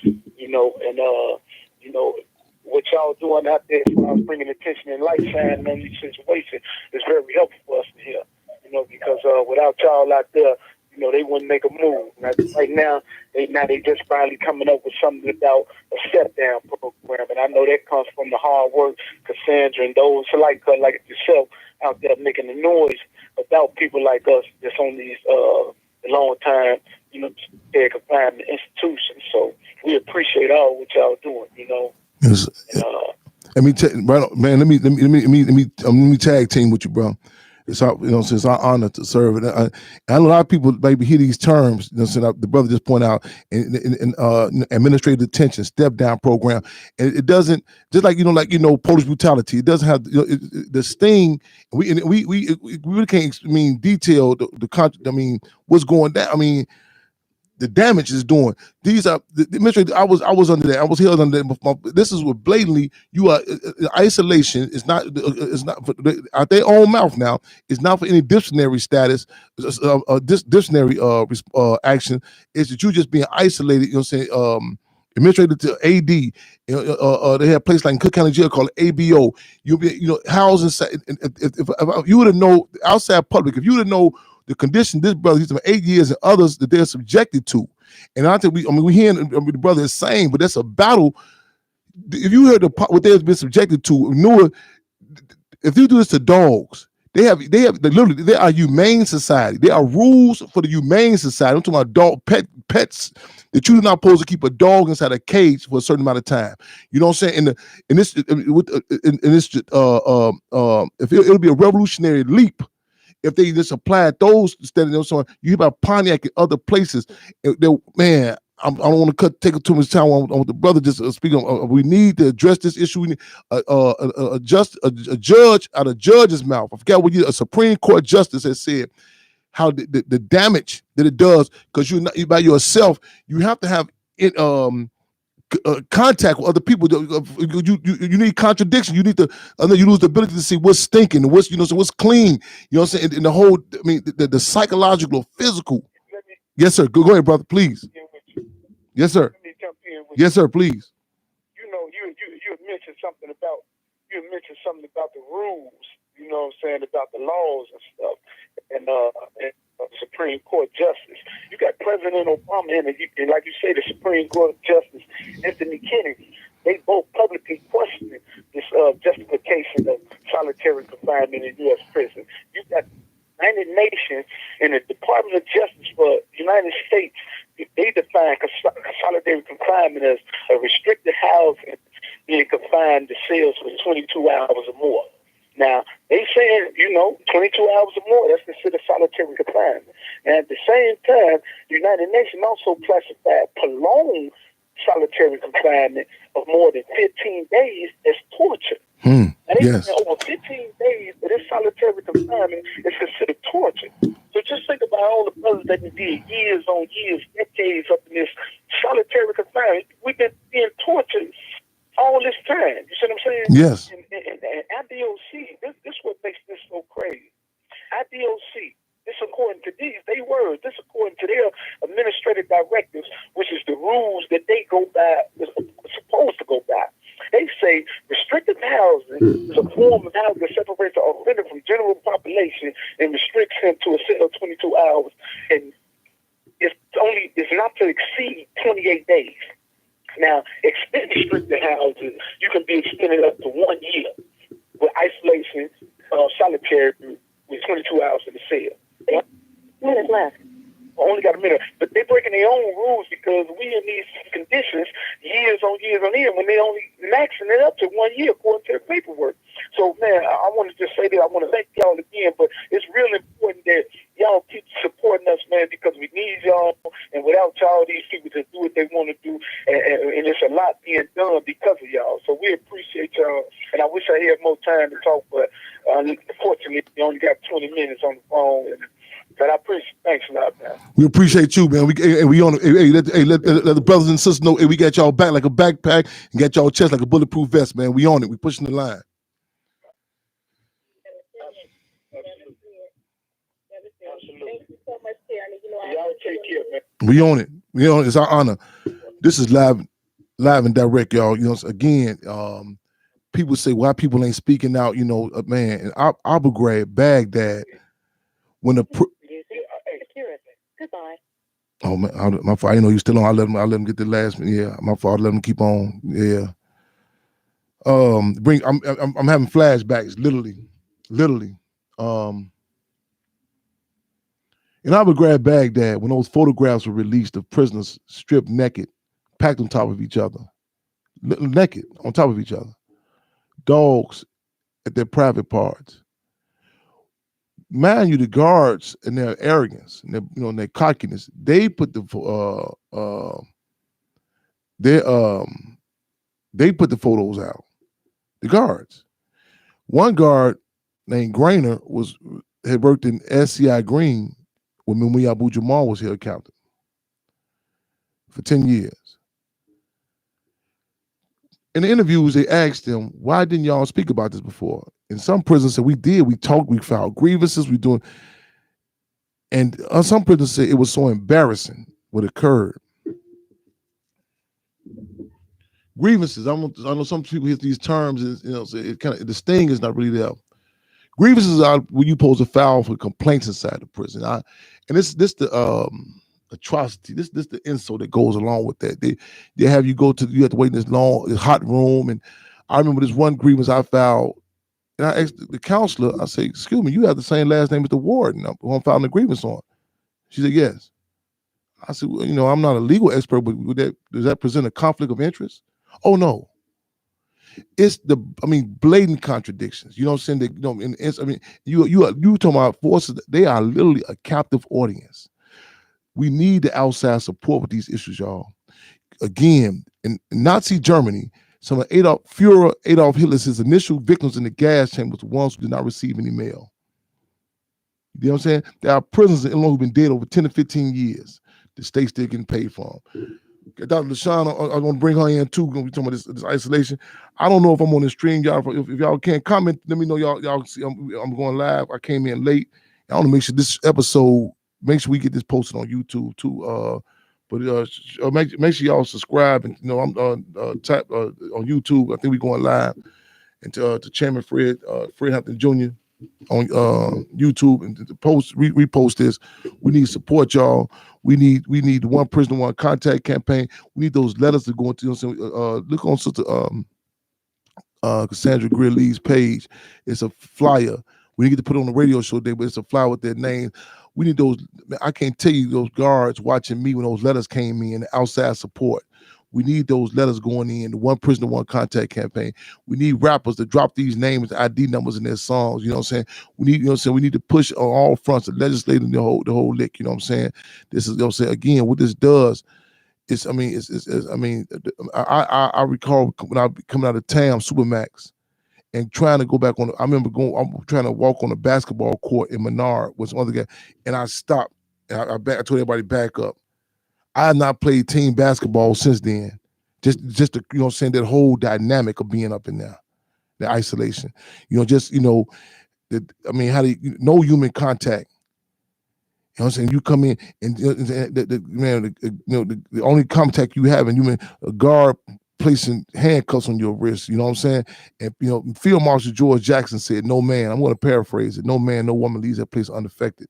what y'all doing out there as far as bringing attention and light shining on these situations is very helpful for us to hear, because without y'all out there, you know, they wouldn't make a move. Right now, they just finally coming up with something about a step-down program, and I know that comes from the hard work, Cassandra, and those like yourself out there making the noise about people like us that's on these long time, you know, care confinement institutions. So we appreciate all what y'all doing, you know. Yes. Let me tag team with you, bro. It's our, you know, since our honor to serve, and I know a lot of people maybe hear these terms. You know, since the brother just pointed out, in administrative detention, step down program, and it doesn't, just like police brutality. It doesn't have the sting. We really can't detail what's going down. I mean, the damage is doing. These are the administrative. I was under that. I was held under that. This is what blatantly you are. Isolation is not. It's not for, out their own mouth now. It's not for any disciplinary status. Disciplinary action. It's that you just being isolated. You know what I'm saying? Administrated to AD. They have a place like in Cook County Jail called ABO. You'll be housed inside. If you would have know outside public, if you would have know the condition this brother, he's been 8 years, and others that they're subjected to. And I think we hearing the brother is saying, but that's a battle. If you heard what they've been subjected to, if you do this to dogs, they literally, they are humane society. There are rules for the humane society. I'm talking about pets that you're not supposed to keep a dog inside a cage for a certain amount of time. You know what I'm saying? If it'll be a revolutionary leap if they just applied those instead of someone. You hear about Pontiac and other places. Man, I don't want to take too much time on the brother just speaking. We need to address this issue. We need a judge out of judge's mouth. I forgot a Supreme Court justice has said how the damage that it does, because you by yourself, you have to have it. Contact with other people. You need contradiction. You need to. You lose the ability to see what's stinking and what's what's clean. You know what I'm saying? And the whole. I mean, the psychological, physical. Yes, sir. Go ahead, brother. Please. Yes, sir. Let me jump in with yes, sir. Please. You know, you mentioned something about the rules. You know what I'm saying, about the laws and stuff, and Supreme Court justice. You got President Obama and like you say, the Supreme Court justice Anthony Kennedy. They both publicly questioned this justification of solitary confinement in U.S. prison. You got United Nations and the Department of Justice for the United States. They define solitary confinement as a restricted housing being confined to cells for 22 hours or more. Now, they saying, 22 hours or more, that's considered solitary confinement. And at the same time, the United Nations also classified prolonged solitary confinement of more than 15 days as torture. And they say over 15 days of this solitary confinement is considered torture. So just think about all the brothers that did years on years, decades up in this solitary confinement. We've been being tortured all this time. You see what I'm saying? Yes. And IDOC, this is what makes this so crazy. IDOC, this according to they words, this according to their administrative directives, which is the rules that they go by, is supposed to go by. They say restricted housing is a form of housing that separates the offender from general population and restricts him to a cell of 22 hours, and it's not to exceed 28 days. Now, extended restricted housing, you can be extended up to 1 year with isolation, solitary, with 22 hours in the cell. Minutes left. I only got a minute. But they're breaking their own rules because we in these conditions years on years when they only maxing it up to 1 year according to the paperwork. So, man, I want to just say that I want to thank y'all again, but it's really important that y'all keep supporting us, man, because we need y'all, and without y'all, these people just do what they want to do, and it's a lot being done because of y'all. So we appreciate y'all, and I wish I had more time to talk, but unfortunately, we only got 20 minutes on the phone. But I appreciate. Thanks a lot, man. We appreciate you, man. We on. Let the brothers and sisters know. Hey, we got y'all back like a backpack and got y'all chest like a bulletproof vest, man. We on it. We pushing the line. Thank you so much, Terry. Y'all take care, man. We on it. It's our honor. This is live and direct, y'all. Again, people say why people ain't speaking out. Man, in Abu Ghraib, Baghdad. when the Goodbye. oh man, my fault. I didn't know you still on. I let him get the last one. Yeah, my fault. I let him keep on. Yeah. I'm having flashbacks, literally. In Abu Ghraib, Baghdad, when those photographs were released of prisoners stripped naked, packed on top of each other, naked on top of each other, dogs at their private parts. Mind you, the guards and their arrogance and their, and their cockiness, they put the they put the photos out. The guards. One guard named Grainer had worked in SCI Green when Mumia Abu Jamal was here captain for 10 years. In the interviews, they asked him, why didn't y'all speak about this before? And some prisoners said, we did. We talked, we filed grievances, we doing. And some prisoners said it was so embarrassing what occurred. Grievances, I know some people hear these terms, and so it kind of, the sting is not really there. Grievances are when you pose a file for complaints inside the prison. And this the atrocity, this the insult that goes along with that. They have you have to wait in this long, hot room. And I remember this one grievance I filed, and I asked the counselor, I said, excuse me, you have the same last name as the warden who I'm filing a grievance on. She said, yes. I said, well, I'm not a legal expert, but does that present a conflict of interest? Oh no. It's blatant contradictions. You know what I'm saying? You talking about forces, they are literally a captive audience. We need the outside support with these issues, y'all. Again, in Nazi Germany, some of Adolf Hitler's initial victims in the gas chambers were ones who did not receive any mail. You know what I'm saying? There are prisoners in Illinois who've been dead over 10 to 15 years. The state's still getting paid for them. Dr. LaShawn, I want to bring her in too. We're talking about this isolation. I don't know if I'm on the stream, y'all. If y'all can't comment, let me know. Y'all see I'm going live. I came in late. I want to make sure this episode, make sure we get this posted on YouTube too. Make sure y'all subscribe, and I'm tap on YouTube. I think we're going live, and to Chairman Fred Hampton Jr. on YouTube, and to repost this. We need support, y'all. We need the One Prisoner One Contact campaign. We need those letters to go into. Look on Sister Cassandra Greer-Lee's page. It's a flyer. We didn't get to put it on the radio show today, but it's a flyer with their name. We need those. I can't tell you those guards watching me when those letters came in, the outside support. We need those letters going in, the One Prisoner, One Contact campaign. We need rappers to drop these names, ID numbers in their songs. You know what I'm saying? We need to push on all fronts, the legislating the whole lick. You know what I'm saying? This is, again, what this does is, I recall when I coming out of town, Supermax, and trying to go back on. I'm trying to walk on a basketball court in Menard with some other guy, and I stopped. And I told everybody back up. I have not played team basketball since then. Just the, that whole dynamic of being up in there, the isolation. How do no human contact. You know what I'm saying? You come in and the only contact you have, and a guard placing handcuffs on your wrist. You know what I'm saying? And Field Marshal George Jackson said, "No man." I'm going to paraphrase it. No man, no woman leaves that place unaffected.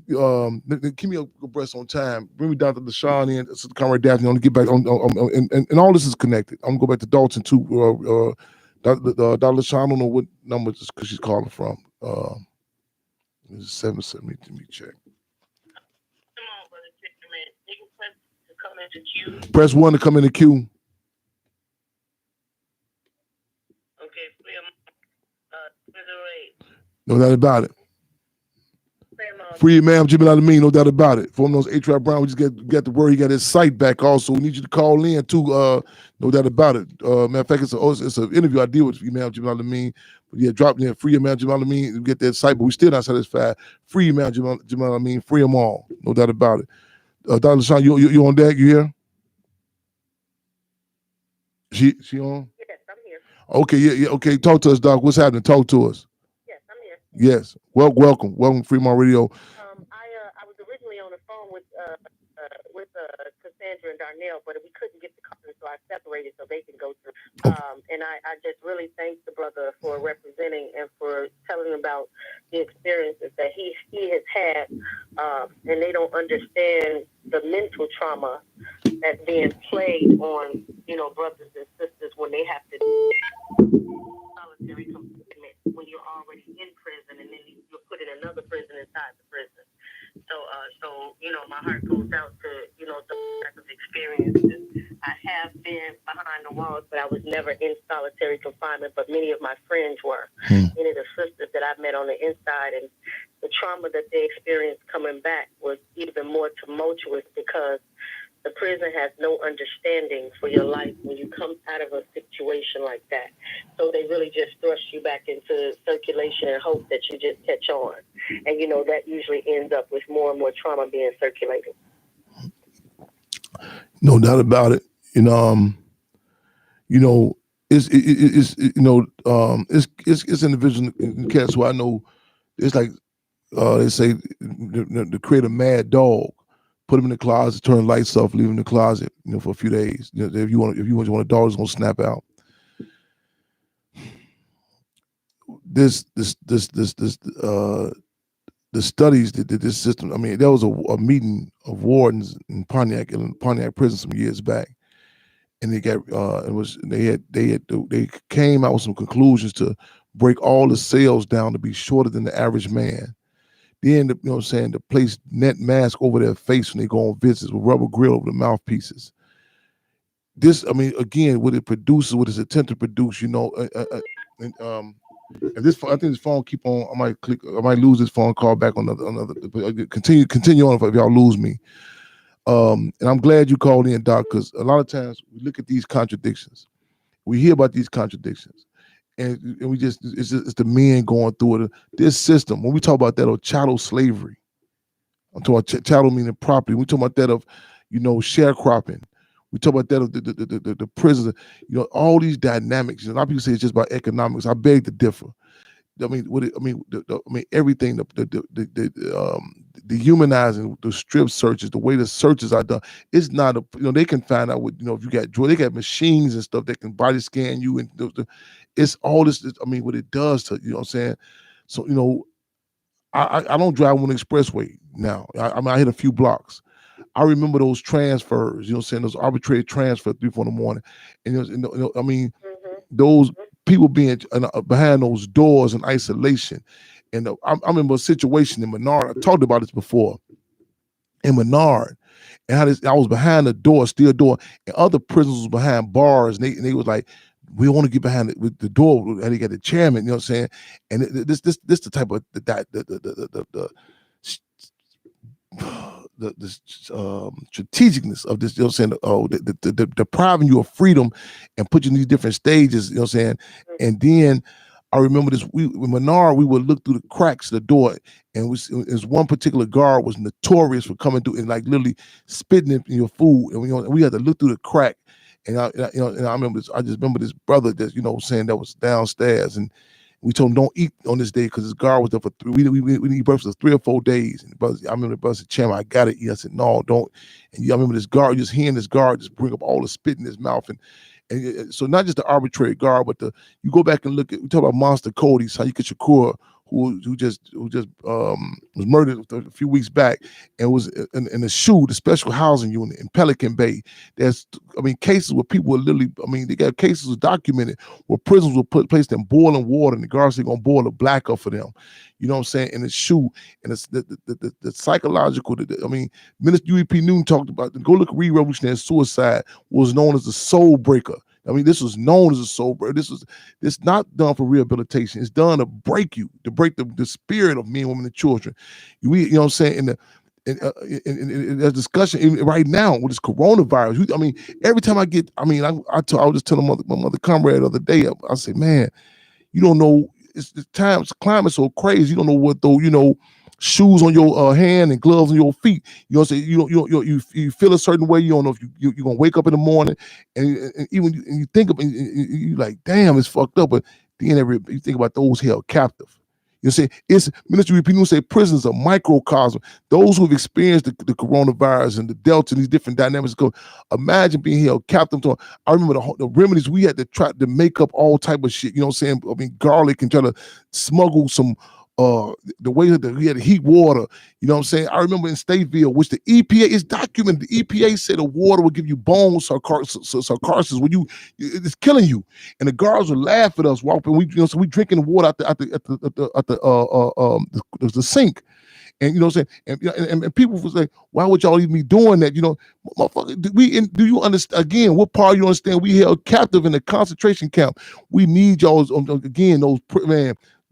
Keep me abreast on time. Bring me down to LaShawn and Comrade Daphne on to get back on and all this is connected. I'm gonna go back to Dalton too. Dr. LaShawn, I don't know what number because she's calling from. 770. Let me check. Come on, brother. You can press to come into queue. Press 1 to come in the queue. Okay, no doubt about it. Free Imam Jimmy Al-Amin, no doubt about it. For those A-Trap Brown, we just got the word. He got his site back also. We need you to call in too, no doubt about it. Matter of fact, it's an interview I did with Imam Jimmy Al-Amin. But yeah, drop in Free Imam Jimmy Al-Amin and get that site, but we still not satisfied. Free Imam Jimmy Al-Amin, free them all, no doubt about it. Dr. LaShawn, you on deck? You here? She on? Yes, I'm here. Okay, yeah, okay. Talk to us, Doc. What's happening? Talk to us. Yes, I'm here. Yes. Welcome to Fremont Radio. I was originally on the phone with Cassandra and Dr. Darnell, but we couldn't get the cars, so I separated so they can go through. And I just really thank the brother for representing and for telling about the experiences that he has had, and they don't understand the mental trauma that's being played on, brothers and sisters when they have to do solitary confinement when you're already in prison, and then you're put in another prison inside the prison. So my heart goes out to, those type of experiences. I have been behind the walls, but I was never in solitary confinement, but many of my friends were. Many of the sisters that I met on the inside, and the trauma that they experienced coming back was even more tumultuous because the prison has no understanding for your life when you come out of a situation like that. So they really just thrust you back into circulation and hope that you just catch on. And, that usually ends up with more and more trauma being circulated. No doubt about it. It's individual cats who I know. It's like they say to create a mad dog, put him in the closet, turn the lights off, leave him in the closet, for a few days. If you want a dog that's gonna snap out. The studies that this system. I mean, there was a meeting of wardens in Pontiac prison some years back, and they got they came out with some conclusions to break all the cells down to be shorter than the average man. They end up, to place net mask over their face when they go on visits with rubber grill over the mouthpieces. This, again, what it produces, what it's attempt to produce, and this, I think this phone keep on. I might lose this phone call back on another. Continue on if y'all lose me. And I'm glad you called in, Doc, because a lot of times we look at these contradictions, we hear about these contradictions, and we it's the men going through it. This system, when we talk about that of chattel slavery, I'm talking about chattel meaning property. We talk about that of, sharecropping. We talk about that of the prisons, all these dynamics. A lot of people say it's just about economics. I beg to differ. Everything, the humanizing, the strip searches, the way the searches are done. It's not they can find out what, if you got drugs, they got machines and stuff that can body scan you, and it's all this. What it does to, what I'm saying. So, I don't drive on the expressway now. I hit a few blocks. I remember those transfers, those arbitrary transfers 3, 4 in the morning. And, those people being behind those doors in isolation. And I remember a situation in Menard. I talked about this before. In Menard, and how I was behind the door, steel door, and other prisoners was behind bars, and they was like, we want to get behind the door, and they got the chairman, what I'm saying? And this the type of the strategicness of this, what I'm saying, the depriving you of freedom and put you in these different stages, what I'm saying? And then I remember this, with Menard, we would look through the cracks of the door, and was one particular guard was notorious for coming through and like literally spitting in your food, and we had to look through the crack. And I remember this, I just remember this brother that, saying that was downstairs, and we told him don't eat on this day because his guard was there for 3. We need breakfast for 3 or 4 days. And I remember the brother said, "Chairman, I gotta eat." I said, "No, don't." And I remember this guard, just hearing this guard just bring up all the spit in his mouth, and so not just the arbitrary guard, but you go back and look at, we talk about Monster Cody, Sayika Shakur, who just was murdered a few weeks back, and was in a SHU, the special housing unit in Pelican Bay. There's, cases where people were literally, they got cases documented where prisoners were placed in boiling water, and the guards are gonna boil a black up for them. You know what I'm saying? In the SHU, and it's the psychological. Minister UEP Newton talked about. Go look at Revolutionary Suicide was known as the soul breaker. This was known as a soul breaker. This not done for rehabilitation. It's done to break you, to break the spirit of men, women, and children. You know what I'm saying? In there's discussion right now with this coronavirus. Every time I get, I was just telling my mother comrade the other day. I say, man, you don't know. It's the times climate's so crazy. You don't know what though. Shoes on your hand and gloves on your feet. You feel a certain way. You don't know if you're gonna wake up in the morning, and even you think of, and you like, damn, it's fucked up. But then you think about those held captive. You know what I'm saying? It's Ministry people say prisons are microcosm. Those who have experienced the coronavirus and the Delta and these different dynamics go, imagine being held captive to. I remember the remedies we had to try to make up all type of shit. You know what I'm saying? I mean, garlic and try to smuggle some the way that we had to heat water. You know what I'm saying? I remember in Stateville, which the EPA is documented. The EPA said the water would give you bone sarcosis when it's killing you. And the guards would laugh at us walking. So we drinking water at the sink. And you know what I'm saying? And people would say, why would y'all even be doing that? You know, motherfucker, do you understand again what part you understand? We held captive in a concentration camp. We need y'all again,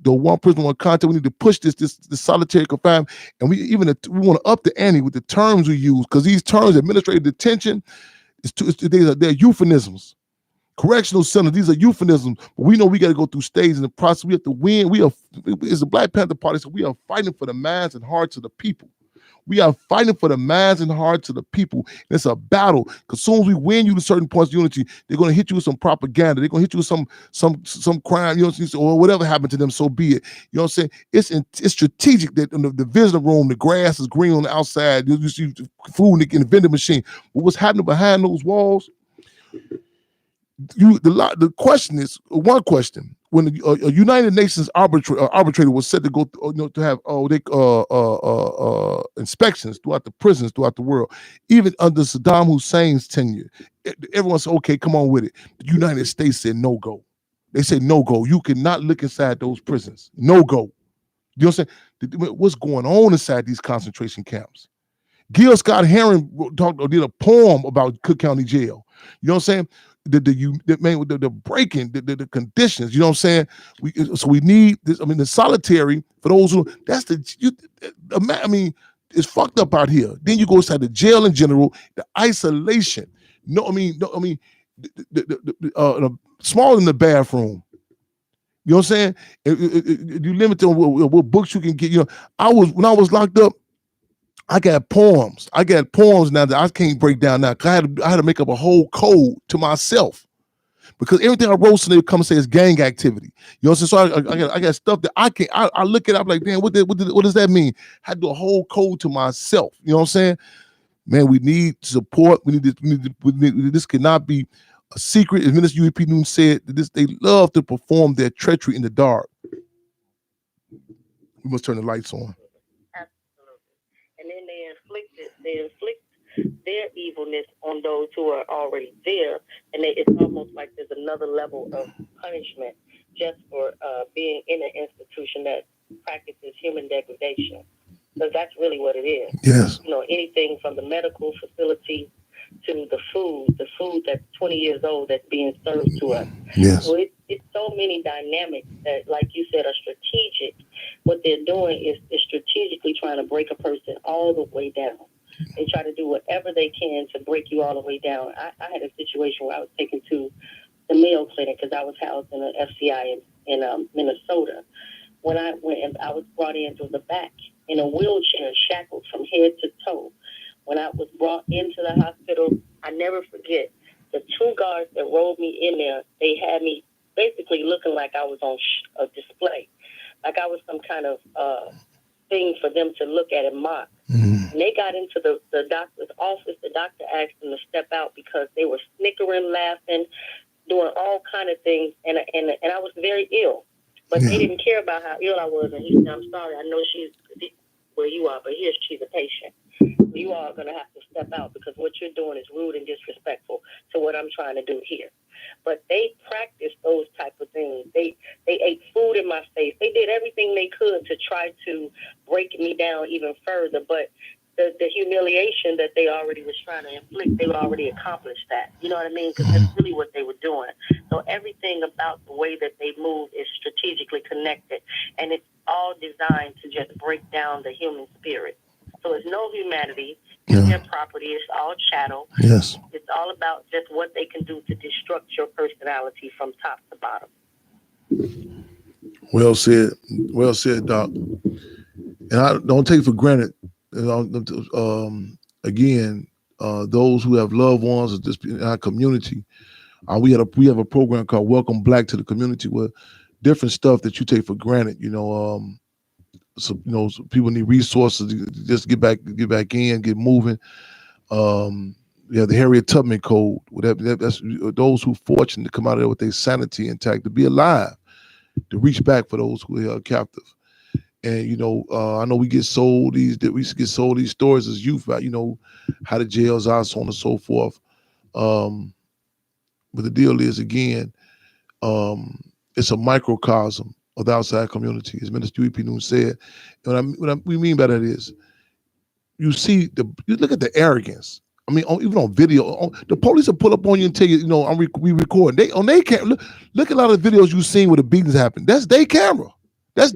the one person, one content. We need to push this solitary confinement, and we want to up the ante with the terms we use, because these terms, administrative detention, they're euphemisms. Correctional center, these are euphemisms. But we know we got to go through stages in the process. We have to win. It's the Black Panther Party, so we are fighting for the minds and hearts of the people. We are fighting for the minds and hearts of the people. And it's a battle. Because as soon as we win you to certain points of unity, they're going to hit you with some propaganda. They're going to hit you with some crime, you know, or whatever happened to them, so be it. You know what I'm saying? It's strategic that in the visitor room, the grass is green on the outside. You see food in the vending machine. But what's happening behind those walls? The question is one question. When a United Nations arbitrator was set to go to have inspections throughout the prisons throughout the world, even under Saddam Hussein's tenure, everyone said, "Okay, come on with it." The United States said no go. They said no go. You cannot look inside those prisons. No go. You know what I'm saying? What's going on inside these concentration camps? Gil Scott Heron did a poem about Cook County Jail. You know what I'm saying? The breaking, the conditions, you know what I'm saying? We need this. I mean, the solitary, for those who, it's fucked up out here. Then you go inside the jail in general, the isolation. Smaller than the bathroom. You know what I'm saying? You limit on what books you can get. You know, when I was locked up, I got poems now that I can't break down now. I had to make up a whole code to myself, because everything I wrote, so they come and say it's gang activity. You know what I'm saying? So I got stuff that I can't. I look at it, I'm like, damn, what does that mean? I had to do a whole code to myself. You know what I'm saying? Man, we need support. We need this cannot be a secret. As Minister UEP Noon said, they love to perform their treachery in the dark. We must turn the lights on. And then they inflict their evilness on those who are already there, and it's almost like there's another level of punishment just for being in an institution that practices human degradation, because that's really what it is. Yes. You know, anything from the medical facility to the food that's 20 years old that's being served to us. Yes. So it's so many dynamics that, like you said, are strategic. What they're doing is strategically trying to break a person all the way down. They try to do whatever they can to break you all the way down. I had a situation where I was taken to the Mayo Clinic because I was housed in an FCI in Minnesota. When I went, I was brought into the back in a wheelchair, shackled from head to toe. When I was brought into the hospital, I never forget, the two guards that rolled me in there, they had me basically looking like I was on a display, like I was some kind of thing for them to look at and mock. Mm-hmm. And they got into the doctor's office. The doctor asked them to step out because they were snickering, laughing, doing all kind of things. And I was very ill, but they didn't care about how ill I was. And he said, "I'm sorry, I know she's where you are, but she's a patient. You all are going to have to step out because what you're doing is rude and disrespectful to what I'm trying to do here." But they practiced those type of things. They ate food in my face. They did everything they could to try to break me down even further. But the humiliation that they already was trying to inflict, they already accomplished that. You know what I mean? Because that's really what they were doing. So everything about the way that they move is strategically connected. And it's all designed to just break down the human spirit. So it's no humanity. It's their property. It's all chattel. Yes. It's all about just what they can do to destruct your personality from top to bottom. Well said, Doc. And I don't take for granted. Again, those who have loved ones in our community. We have a program called Welcome Black to the Community, where different stuff that you take for granted. So so people need resources to just get back in, get moving. Yeah, the Harriet Tubman Code. That's those who fortunate to come out of there with their sanity intact, to be alive, to reach back for those who are held captive. And I know we get sold these stories as youth about how the jails are, so on and so forth. But the deal is, again, it's a microcosm of the outside community, as Minister U.E.P. Noon said. And what we mean by that is, you look at the arrogance. I mean, even on video, the police will pull up on you and tell you, we recording. They can't look at a lot of videos you've seen where the beatings happen. That's their camera. That's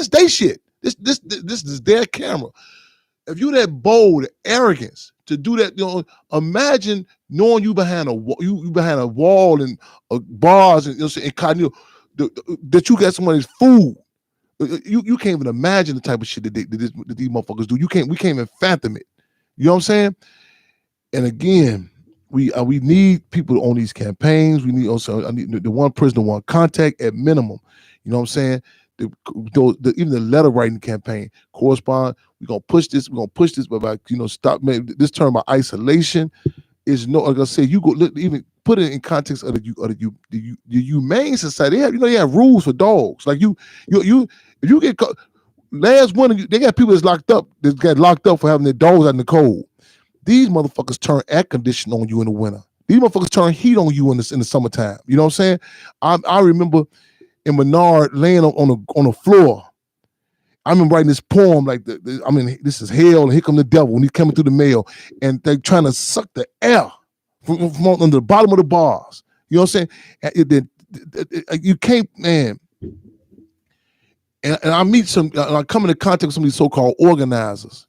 their shit. This is their camera. If you that bold, arrogance to do that, imagine knowing you behind a wall and bars and that you got somebody's food. You can't even imagine the type of shit that these motherfuckers do. We can't even fathom it. You know what I'm saying? And again, we need people on these campaigns. We need also the one person, one contact at minimum. You know what I'm saying? Even the letter writing campaign, correspond. We're gonna push this. But stop. This term of isolation is like I said. You go look, even put it in context of the humane society. They have rules for dogs. Like if you get caught, last winter, they got people that got locked up for having their dogs out in the cold. These motherfuckers turn air conditioning on you in the winter. These motherfuckers turn heat on you in the summertime. You know what I'm saying? I remember in Menard laying on the floor. I remember writing this poem like this is hell and here come the devil when he's coming through the mail, and they trying to suck the air from under the bottom of the bars. You know what I'm saying? You can't, man. And I come into contact with some of these so-called organizers.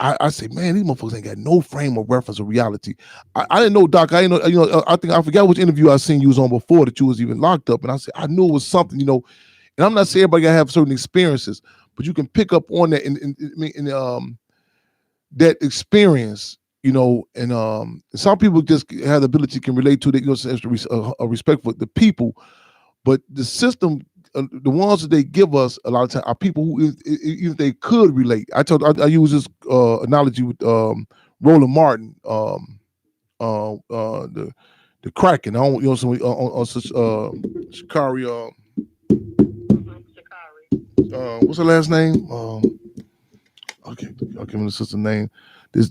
I say, man, these motherfuckers ain't got no frame of reference of reality. I didn't know, Doc. I didn't know. I think I forgot which interview I seen you was on before that you was even locked up. And I said, I knew it was something. And I'm not saying everybody gotta have certain experiences, but you can pick up on that in that experience. And some people just have the ability, can relate to that. A respect for the people, but the system. The ones that they give us a lot of time are people who, if they could relate. I use this analogy with Roland Martin, the Kraken. I don't, on Shikari. What's her last name? Okay, I'll give me the sister's name. This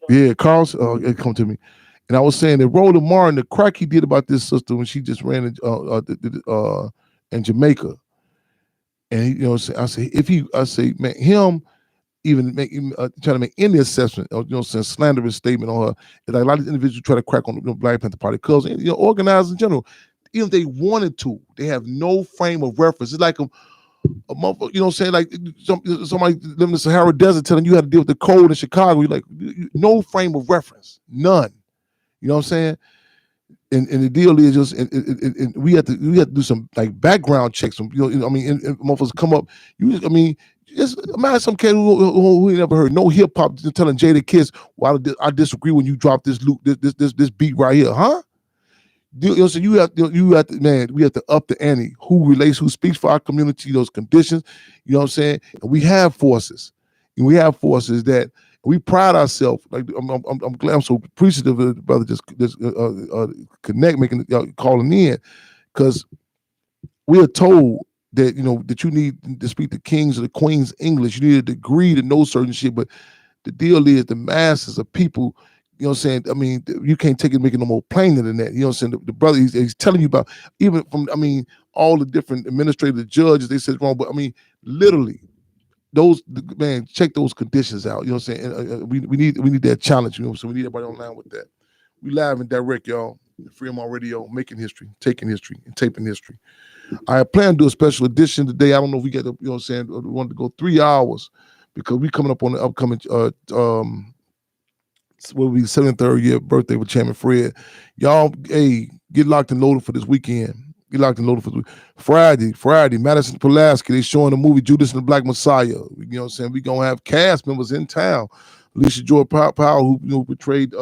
yeah, Carl. It come to me. And I was saying that Roland Martin, the crack he did about this sister when she just ran in Jamaica, and I say, man, him even trying to make any assessment, slanderous statement on her. It's like a lot of individuals try to crack on the Black Panther Party because organizers in general, even if they wanted to, they have no frame of reference. It's like a motherfucker, like somebody living in the Sahara Desert telling you how to deal with the cold in Chicago. You're like, no frame of reference, none. You know what I'm saying? And the deal is just, and we have to do some like background checks. And motherfuckers come up. Just imagine some kid who never heard no hip hop telling Jada Kiss, "Well, I disagree when you drop this beat right here, huh?" So you have to, man. We have to up the ante. Who speaks for our community, those conditions. You know what I'm saying? And we have forces, that. We pride ourselves. Like I'm glad. I'm so appreciative of the brother just calling in, because we are told that that you need to speak the kings or the queens English. You need a degree to know certain shit. But the deal is the masses of people. You know what I'm saying? You can't take it and make it no more plainer than that. You know what I'm saying? The brother he's telling you about, even from all the different administrative judges. They said wrong, but literally. Check those conditions out. You know what I'm saying? And, we need that challenge. So we need everybody online with that. We live and direct, y'all. Freedom on Radio, making history, taking history, and taping history. I plan to do a special edition today. I don't know if we get we wanted to go 3 hours because we coming up on the upcoming will be 73rd year birthday with Chairman Fred. Y'all, hey, get locked and loaded for this weekend. Get locked and loaded for Friday. Madison Pulaski, they showing the movie Judas and the Black Messiah. You know what I'm saying? We gonna have cast members in town. Alicia Joy Powell, who portrayed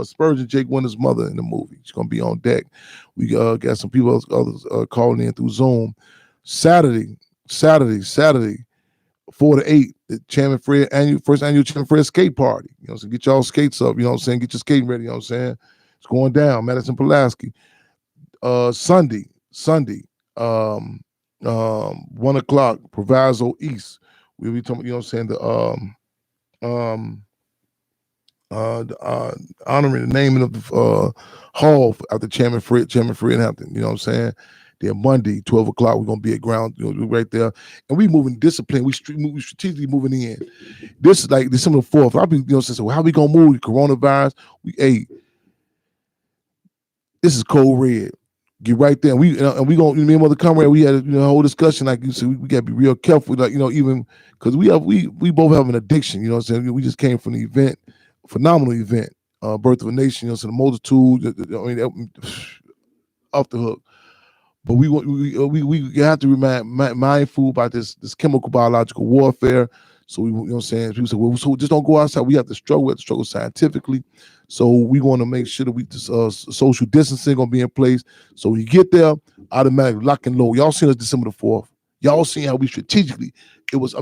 Spurgeon, Jake Winter's mother in the movie. She's gonna be on deck. We got some people others calling in through Zoom. Saturday, 4 to 8, the Chairman Fred first annual Chairman Fred skate party. You know, so get y'all skates up. You know what I'm saying? Get your skating ready. You know what I'm saying? It's going down. Madison Pulaski. Sunday, 1 o'clock, Proviso East. We'll be talking. You know what I'm saying? Honoring the naming of the hall after Chairman Fred Hampton. You know what I'm saying? Then Monday, 12 o'clock, we're gonna be at ground, right there, and we moving discipline. We strategically moving in. This is like December 4th. I'll be, saying, so how we gonna move? Coronavirus. This is code red. Get right there. We gonna, me and Mother Comrade, we had a whole discussion. Like you said, we gotta be real careful. Like, even because we both have an addiction. You know what I'm saying? We just came from the event, phenomenal event, Birth of a Nation. So the multitude. Off the hook. But we have to remain mindful about this chemical biological warfare. So we, you know what I'm saying? People say, well, so just don't go outside. We have to struggle. We have to struggle scientifically. So we want to make sure that social distancing gonna be in place. So when you get there, automatically lock and load. Y'all seen us December the 4th. Y'all seen how we strategically. It was.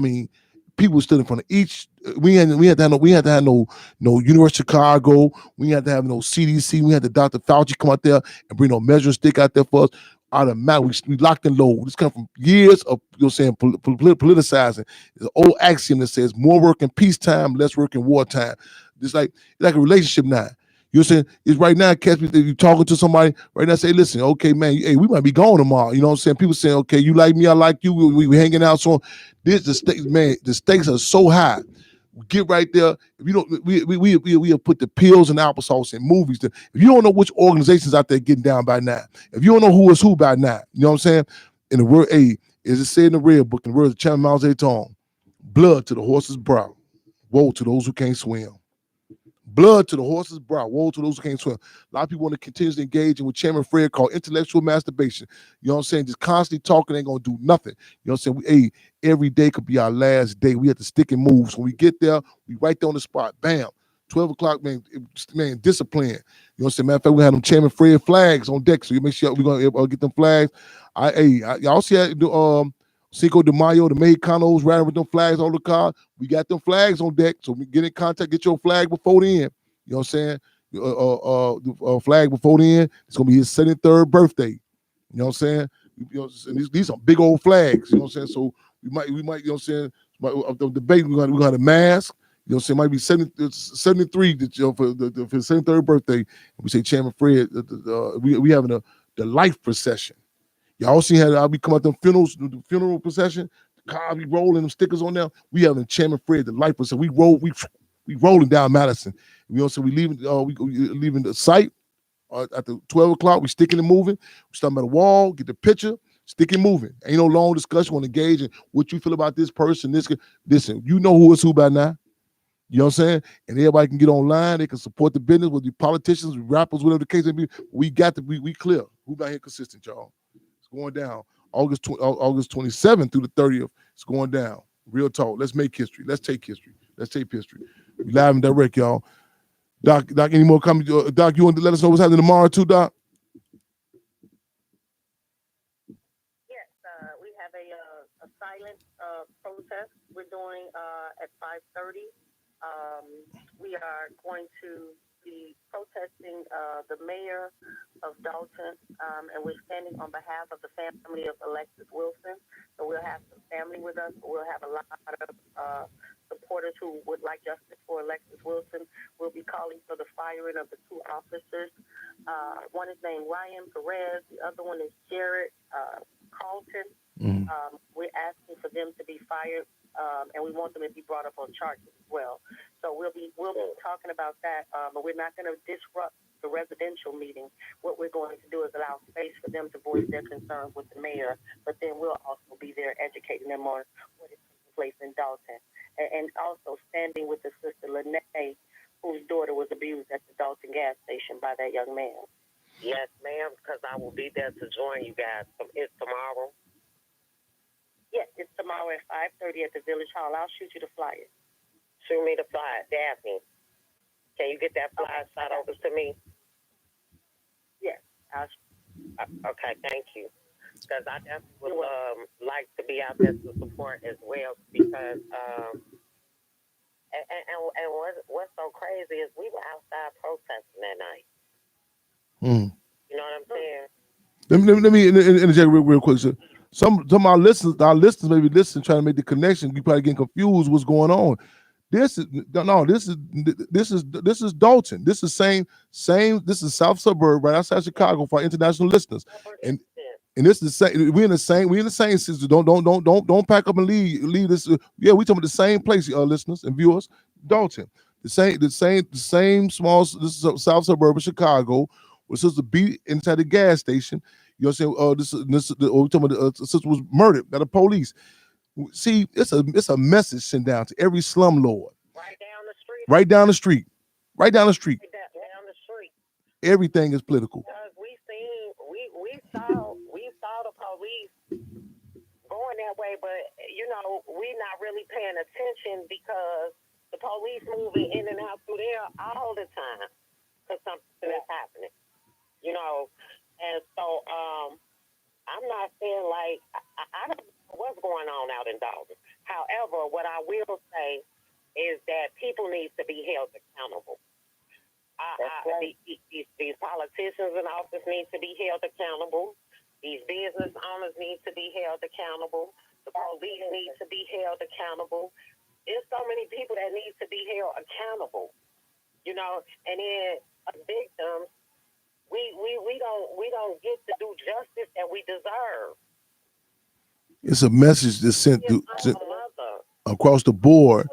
People stood in front of each. We had to have no University of Chicago. We had to have no CDC. We had the Dr. Fauci come out there and bring no measuring stick out there for us. Automatic, we locked and load. This comes from years of politicizing. There's an old axiom that says more work in peacetime, less work in wartime. It's like a relationship now. You're saying it's right now, catch me. You talking to somebody right now, say, listen, okay, man, hey, we might be gone tomorrow. You know what I'm saying? People saying, okay, you like me, I like you, we hanging out. So the stakes, man, the stakes are so high. Get right there. If you don't, we have put the pills and applesauce in movies. If you don't know which organizations out there getting down by now, if you don't know who is who by now, you know what I'm saying? In the word, as it said in the Red Book, in the words of Chairman Mao Zedong, blood to the horse's brow, woe to those who can't swim. Blood to the horse's brow, woe to those who can't swim. A lot of people want to continuously engage in what Chairman Fred called intellectual masturbation. You know what I'm saying? Just constantly talking ain't gonna do nothing. You know what I'm saying? Every day could be our last day. We have to stick and move. So when we get there, we right there on the spot. Bam. 12 o'clock, man, discipline. You know what I'm saying? Matter of fact, we had them Chairman Fred flags on deck. So you make sure we're gonna get them flags. Y'all see the Cinco de Mayo, the Mexicanos riding with them flags on the car. We got them flags on deck, so we get in contact, get your flag before the end. You know what I'm saying? Flag before the end. It's gonna be his 73rd birthday. You know what I'm saying? These are big old flags. You know what I'm saying? So we might, you know what I'm saying? The debate we're gonna have a mask. You know what I'm saying? Might be 73 for his 73rd birthday. We say Chairman Fred. We having the life procession. Y'all see how I'll be coming out them funerals, the funeral procession. The car be rolling them stickers on there. We having Chairman Fred, the life procession. We rolling down Madison. You know, so we leaving the site at the 12 o'clock. We sticking and moving. We start at the wall, get the picture, stick and moving. Ain't no long discussion. Want to engage in what you feel about this person. Listen, you know who is who by now. You know what I'm saying? And everybody can get online. They can support the business with the politicians, rappers, whatever the case may be. We clear. Who got here consistent, y'all? Going down August 27th through the 30th. It's going down. Real talk. Let's make history. Let's take history. We live and direct, y'all. Doc, any more comments? Doc, you want to let us know what's happening tomorrow too, Doc? Yes, we have a silent protest we're doing at 5:30. We are going to be protesting the mayor of Dalton, and we're standing on behalf of the family of Alexis Wilson. So we'll have some family with us. We'll have a lot of supporters who would like justice for Alexis Wilson. We'll be calling for the firing of the two officers. One is named Ryan Perez. The other one is Jared Carlton. We're asking for them to be fired, and we want them to be brought up on charges as well. So we'll be talking about that, but we're not going to disrupt the residential meeting. What we're going to do is allow space for them to voice their concerns with the mayor, but then we'll also be there educating them on what is taking place in Dalton, and also standing with the sister Lene, whose daughter was abused at the Dalton gas station by that young man. Yes, ma'am, because I will be there to join you guys. It's tomorrow. Yes, it's tomorrow at 5:30 at the Village Hall. I'll shoot you the flyer. shoot me the flyer, Daphne. Can you get that flyer shot over to me? Yes. Okay, thank you. Because I definitely would like to be out there to support as well. Because and what's so crazy is we were outside protesting that night. You know what I'm saying? Let me interject real quick. So some of our listeners maybe listen, trying to make the connection. You probably getting confused what's going on. This is Dalton. This is same. This is South Suburb right outside Chicago for our international listeners. And this is the same. We're in the same system. Don't pack up and leave this. Yeah, we talking about the same place, listeners and viewers. Dalton. The same small. This is South Suburb of Chicago. We're supposed to be inside the gas station. You know what I'm saying? We're talking about the sister was murdered by the police. See, it's a message sent down to every slumlord. Right down the street. Right down the street. Right down the street. Down the street. Everything is political. Because we saw the police going that way, but we're not really paying attention because the police moving in and out through there all the time because something is happening. And so I'm not saying like I don't know what's going on out in Dalton. However, what I will say is that people need to be held accountable. These politicians in office need to be held accountable. These business owners need to be held accountable. The police need to be held accountable. There's so many people that need to be held accountable. And then victims, we don't get to do justice that we deserve. It's a message that's sent across the board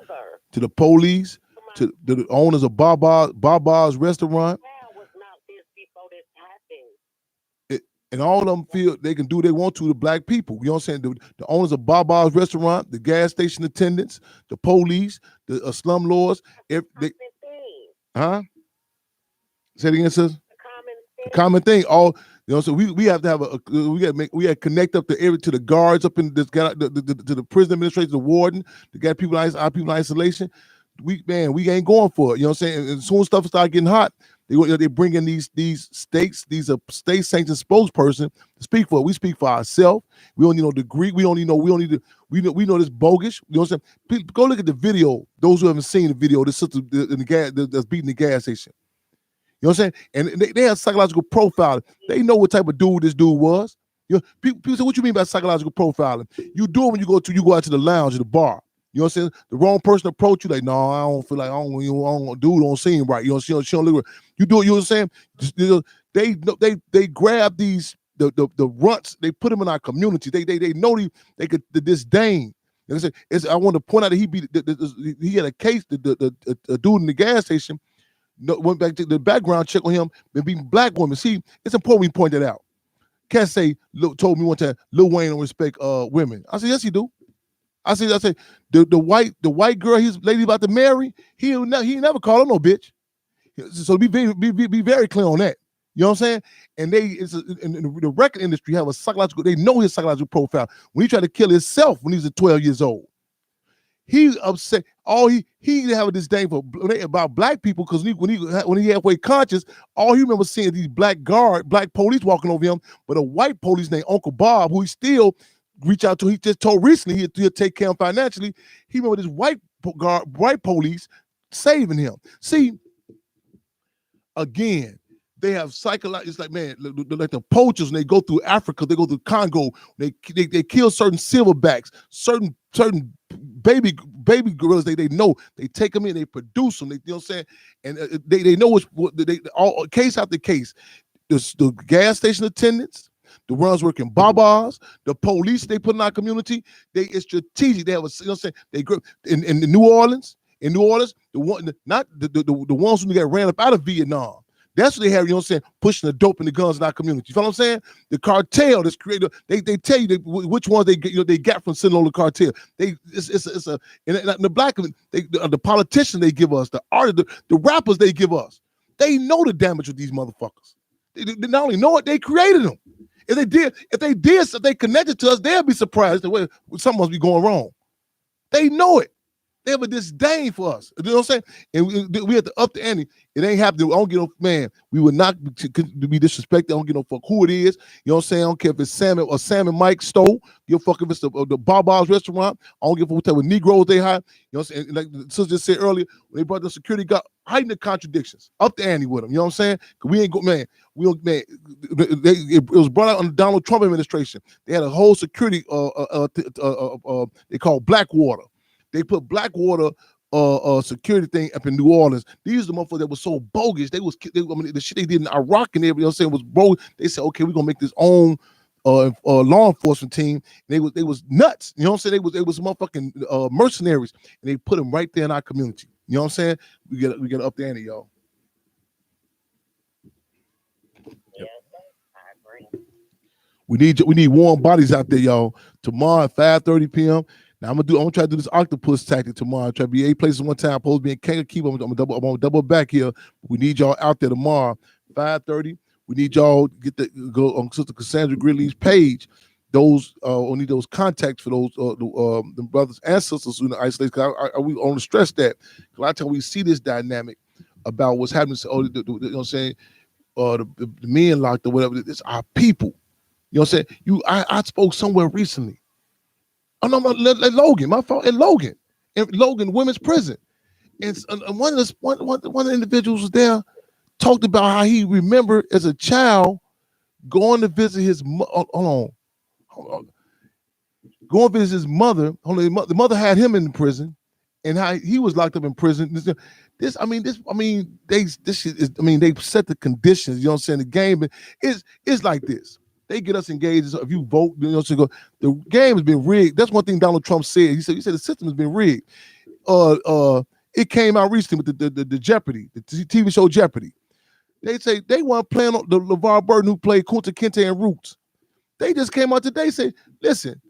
to the police, to the owners of Baba's restaurant. Was not this before this happened. And all of them feel they can do what they want to black people. You know what I'm saying? The owners of Baba's restaurant, the gas station attendants, the police, the slumlords. Say it again, sis. The common thing. So we have to have we got to connect up to the guards up in this to the prison administration, the warden, the got people in isolation. We ain't going for it. You know what I'm saying? And as soon as stuff start getting hot, they bring in these states, these are state sanctioned spokesperson to speak for it. We speak for ourselves. We don't need no degree. We know this bogus. You know what I'm saying? Go look at the video. Those who haven't seen the video, the sister in the gas that's beating the gas station. You know what I'm saying? And they have psychological profiling. They know what type of dude this dude was. People say, what you mean by psychological profiling? You do it when you go out to the lounge or the bar. You know what I'm saying? The wrong person approach you like, no, I don't feel like dude don't seem right. You know, she don't look right. You do it, you know what I'm saying? They grab these the runts, they put them in our community. They know they could the disdain. You know I want to point out that he had a case, the dude in the gas station. Went back to the background check on him and being black women. See, it's important we point that out. Cat told me one time, Lil Wayne don't respect women. I said, yes, he do. I said, the white girl his lady about to marry, he never call her no bitch. So be very clear on that. You know what I'm saying? And in the record industry have they know his psychological profile. When he tried to kill himself when he was 12 years old. He upset. He have a disdain about black people because when he halfway conscious, all he remember seeing these black police walking over him, but a white police named Uncle Bob, who he still reach out to. He just told recently he'll take care of him financially. He remember this white police saving him. See, again, they have psychological. It's like, man, like the poachers when they go through Africa, they go through Congo, they kill certain silverbacks, certain baby gorillas. They know they take them in, they produce them. You know what I'm saying? And they know all case after case. The gas station attendants, the ones working Babas, the police they put in our community. It's strategic. They have you know what I'm saying? They in New Orleans, the ones who got ran up out of Vietnam. That's what they have, you know what I'm saying, pushing the dope and the guns in our community. You feel what I'm saying? The cartel that's created, they tell you which ones they get from sitting on the cartel. And the black, the politicians they give us, the artists, the rappers they give us. They know the damage of these motherfuckers. They not only know it, they created them. If they connected to us, they'll be surprised the way something must be going wrong. They know it. They have a disdain for us. You know what I'm saying? And we have to up the ante. It ain't happening. I don't get no, man, we would not be disrespected. I don't give no fuck who it is. You know what I'm saying? I don't care if it's Salmon or Salmon Mike Stowe. Give a fuck if it's the Baba's restaurant. I don't give a fuck what type of Negroes they hire. You know what I'm saying? Like the sister just said earlier, when they brought the security guard, hiding the contradictions. Up the ante with them. You know what I'm saying? Because we ain't go, man. We don't, man. It was brought out under the Donald Trump administration. They had a whole security, they call Blackwater. They put Blackwater security thing up in New Orleans. These are the motherfuckers that were so bogus. I mean, the shit they did in Iraq and everything, you know what I'm saying, was bogus. They said, okay, we're gonna make this own law enforcement team. They was nuts. You know what I'm saying? They was motherfucking mercenaries, and they put them right there in our community. You know what I'm saying? We get up there, y'all. Yes, I agree. We need warm bodies out there, y'all. Tomorrow at 5:30 p.m. Now I'm gonna try to do this octopus tactic tomorrow. Try to be 8 places one time. Supposed to be in Kankakee. I'm gonna double back here. We need y'all out there tomorrow, 5:30. We need y'all to go on Sister Cassandra Gridley's page. Those we need those contacts for those the brothers and sisters in the isolation. Cause I we want to stress that. Cause a lot of times we see this dynamic about what's happening. You know what I'm saying? The men locked or whatever. It's our people. You know what I'm saying? I spoke somewhere recently. Oh no, at Logan, my fault. At Logan Women's Prison, and one of the individuals was there, talked about how he remembered as a child going to visit his hold on, going to visit his mother. The mother had him in the prison, and how he was locked up in prison. They set the conditions. You know what I'm saying? The game is like this. They get us engaged. If you vote, you know, the game has been rigged. That's one thing Donald Trump said. He said the system has been rigged. It came out recently with the Jeopardy, the TV show Jeopardy. They say they weren't playing on the LeVar Burton who played Kunta Kinte and Roots. They just came out today and say, listen,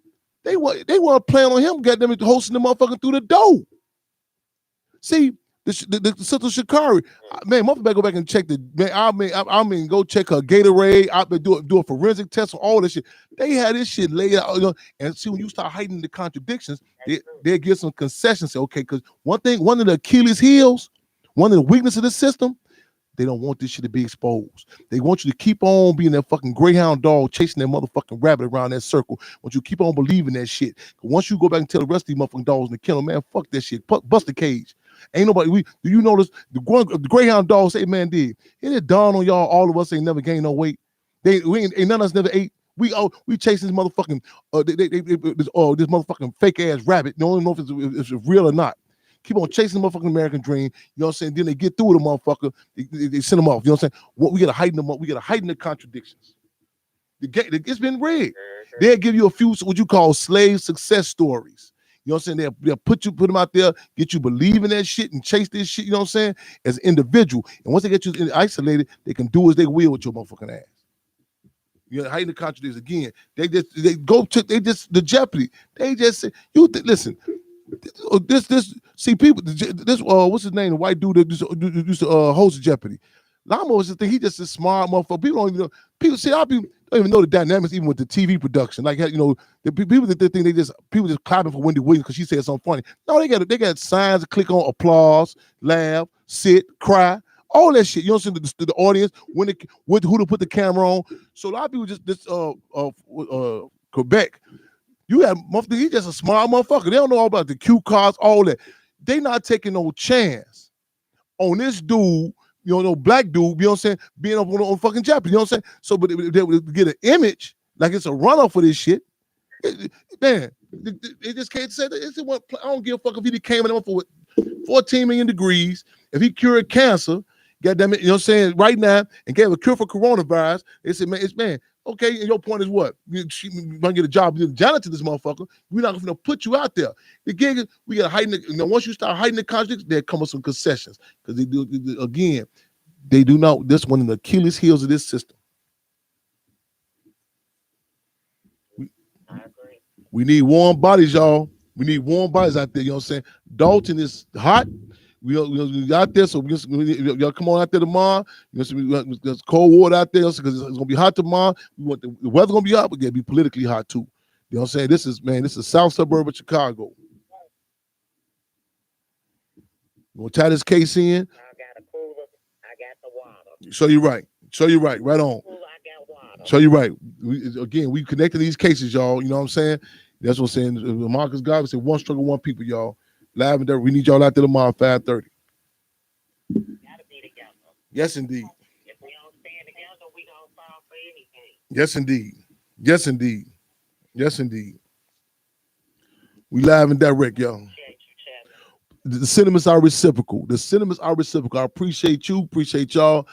they weren't playing on him, got them hosting the motherfucker through the door. See, the Sister Shikari, man, motherfucker better go back and check the, man, I mean, go check her Gatorade, I been do a forensic test on all this shit. They had this shit laid out, you know, and see, when you start hiding the contradictions, they give some concessions. Say, okay, because one of the Achilles heels, one of the weaknesses of the system, they don't want this shit to be exposed. They want you to keep on being that fucking greyhound dog chasing that motherfucking rabbit around that circle. Want you to keep on believing that shit. Once you go back and tell the rest of these motherfucking dogs in the kennel, man, fuck that shit. Bust the cage. Ain't nobody. Do you notice the greyhound dogs say, man, did it dawn on y'all? All of us ain't never gained no weight. Ain't none of us never ate. We chasing this motherfucking this motherfucking fake ass rabbit. You don't even know if it's real or not. Keep on chasing the motherfucking American dream. You know what I'm saying? Then they get through with the motherfucker. They send them off. You know what I'm saying? We gotta heighten them up. We gotta heighten the contradictions. It's been rigged. They'll give you a few what you call slave success stories. You know what I'm saying? They'll put them out there, get you believing that shit and chase this shit, you know what I'm saying? As an individual. And once they get you isolated, they can do as they will with your motherfucking ass. You know, heighten the contradictions again. The Jeopardy. They just say, listen. See people. What's his name? The white dude that used to host Jeopardy. Lamo was just think he just a smart motherfucker. People don't even know. People see, don't even know the dynamics even with the TV production. Like, you know, the people that they think people just clapping for Wendy Williams because she said something funny. No, they got signs to click on, applause, laugh, sit, cry, all that shit. You know what I'm saying? The audience who to put the camera on. So a lot of people just Quebec. You have he's just a smart motherfucker. They don't know all about the cue cards, all that. They not taking no chance on this dude, you know, no black dude, you know what I'm saying, being up on fucking Jeopardy, you know what I'm saying? So, but they would get an image like it's a runner for this shit. Man, they just can't say that. I don't give a fuck if he came in for 14 million degrees, if he cured cancer, goddamn it, you know what I'm saying, right now, and gave a cure for coronavirus. They said, man, okay, and your point is what? You might get a job, you're the janitor to this motherfucker. We're not going to put you out there. The gig is, we got to heighten once you start heightening the contradictions, there come with some concessions. Because they do not, this one of the Achilles heels of this system. We need warm bodies, y'all. We need warm bodies out there, you know what I'm saying? Dalton is hot. We out there, so y'all come on out there tomorrow. There's cold water out there because it's gonna be hot tomorrow. We want the weather's gonna be hot, but it's gonna be politically hot too. You know what I'm saying? This is south suburb of Chicago. We'll tie this case in. I got a cooler. I got the water. So you're right. Right on. Cooler, I got water. So you're right. We connecting these cases, y'all. You know what I'm saying? That's what I'm saying. Marcus Garvey said, one struggle, one people, y'all. Live and dirty. We need y'all out there tomorrow, 5:30. Gotta be together. Yes, indeed. If we don't stand together, we don't fall for anything. Yes, indeed. Yes, indeed. Yes, indeed. We live and direct, y'all. The sentiments are reciprocal. I appreciate you. Appreciate y'all.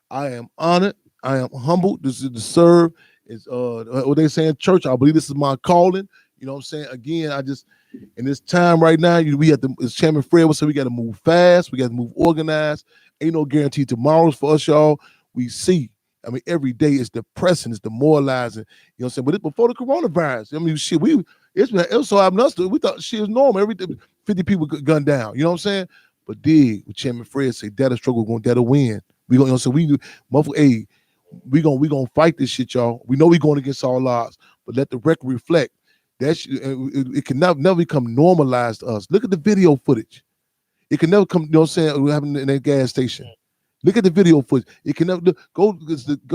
I am honored. I am humbled. This is to serve. It's what they say in church. I believe this is my calling. You know what I'm saying? Again, I just in this time right now, we have to, as Chairman Fred would say, we got to move fast. We got to move organized. Ain't no guarantee tomorrow's for us, y'all. We see. I mean, every day is depressing, it's demoralizing. You know what I'm saying? But it's before the coronavirus. I mean, shit, it was so obnoxious. We thought shit was normal. Every 50 people gunned down. You know what I'm saying? But with Chairman Fred say, "Data struggle, going data win." We gonna, so we gonna fight this shit, y'all. We know we going against all odds, but let the record reflect that it can never become normalized to us. Look at the video footage. It can never come. You know what I'm saying? What happened in that gas station. Look at the video footage. It can never go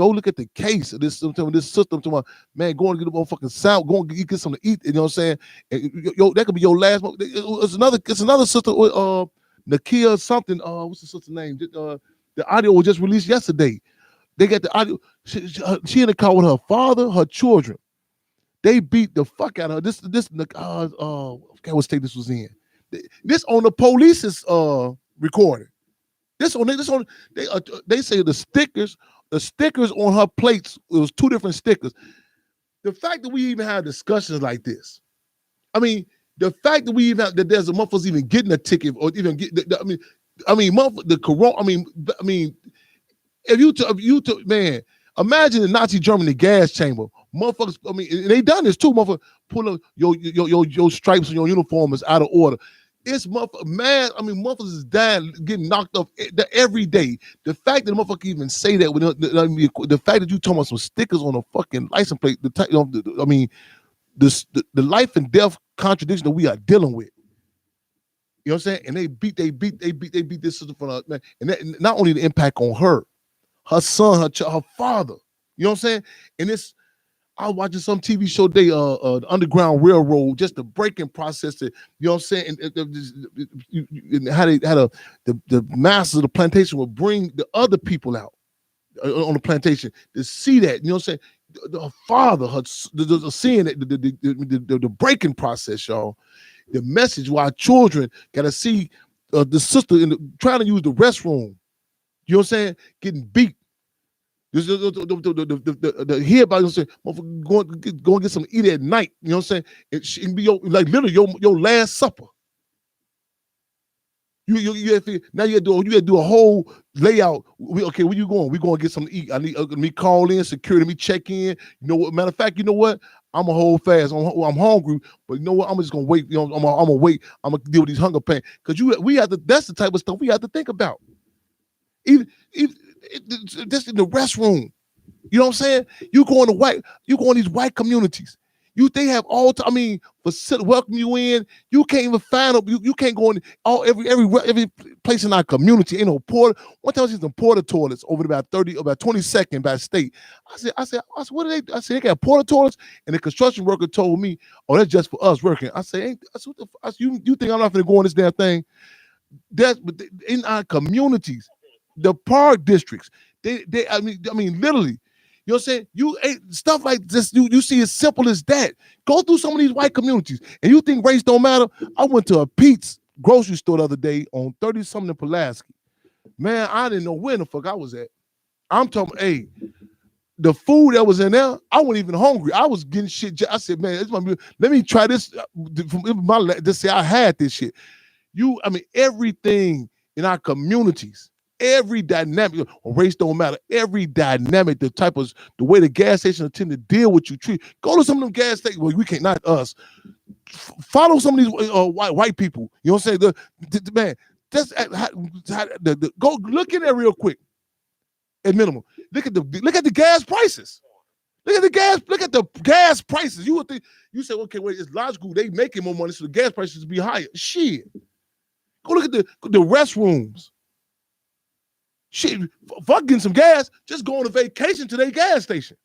look at the case of this system. Man, go and get a motherfucking sound. Go and get something to eat. You know what I'm saying? And, that could be your last. It's another sister. Nakia something. What's the sister's name? The audio was just released yesterday. They got the audio. She in the car with her father, her children. They beat the fuck out of her. This I forgot what state this was in. This on the police's recording. They say the stickers on her plates, it was 2 different stickers. The fact that we even have discussions like this, I mean, the fact that we even have, that there's a motherfuckers even getting a ticket or even get, the corona. I mean, if you took man, imagine the Nazi Germany gas chamber, motherfuckers. I mean, they done this too, motherfucker. Pull up your stripes on your uniform is out of order. It's motherfuckers is dying, getting knocked off every day. The fact that the motherfucker even say that, the fact that you talking about some stickers on a fucking license plate, the life and death contradiction that we are dealing with. You know what I'm saying? And they beat this sister for us, man. And that, not only the impact on her son, her father. You know what I'm saying? And I was watching some TV show today, the Underground Railroad, just the breaking process. You know what I'm saying? And how the masters of the plantation would bring the other people out on the plantation to see that. You know what I'm saying? The father, seeing it, the breaking process, y'all. The message why children got to see the sister trying to use the restroom. You know what I'm saying? Getting beat. The hear about it, go and get some to eat at night. You know what I'm saying? It can be literally your last supper. Now you gotta do a whole layout. Okay, where you going? We going to get something to eat. I need me call in security. Me check in. You know what? Matter of fact, you know what? I'm gonna hold fast. I'm hungry, but you know what? I'm just gonna wait. You know, I'm gonna wait. I'm gonna deal with these hunger pains because we have to. That's the type of stuff we have to think about. Even just in the restroom, you know what I'm saying? You go in these white communities. They have all. Welcome you in. You can't even find up. You can't go in every place in our community. Ain't no porta. One time I see some porta toilets over about 22nd by state. I said, what are they? I said they got porta toilets, and the construction worker told me, oh, that's just for us working. I said, you think I'm not gonna go in this damn thing? But in our communities, the park districts, they literally. You know what I'm saying? Stuff like this, you see as simple as that. Go through some of these white communities, and you think race don't matter? I went to a Pete's grocery store the other day on 30-something in Pulaski. Man, I didn't know where the fuck I was at. I'm talking, the food that was in there, I wasn't even hungry. I was getting shit. I said, man, let me try this. Just say I had this shit. Everything in our communities. Every dynamic, race don't matter. Every dynamic, the way the gas station tend to deal with you. Go to some of them gas stations. Well, we can't, not us. Follow some of these white people. You know what I'm saying? Man, just go look in there real quick. At minimum, look at the gas prices. Look at the gas prices. You would think, you say, okay, wait, it's logical. They making more money, so the gas prices be higher. Shit. Go look at the restrooms. Shit, fuck getting some gas. Just go on a vacation to their gas station.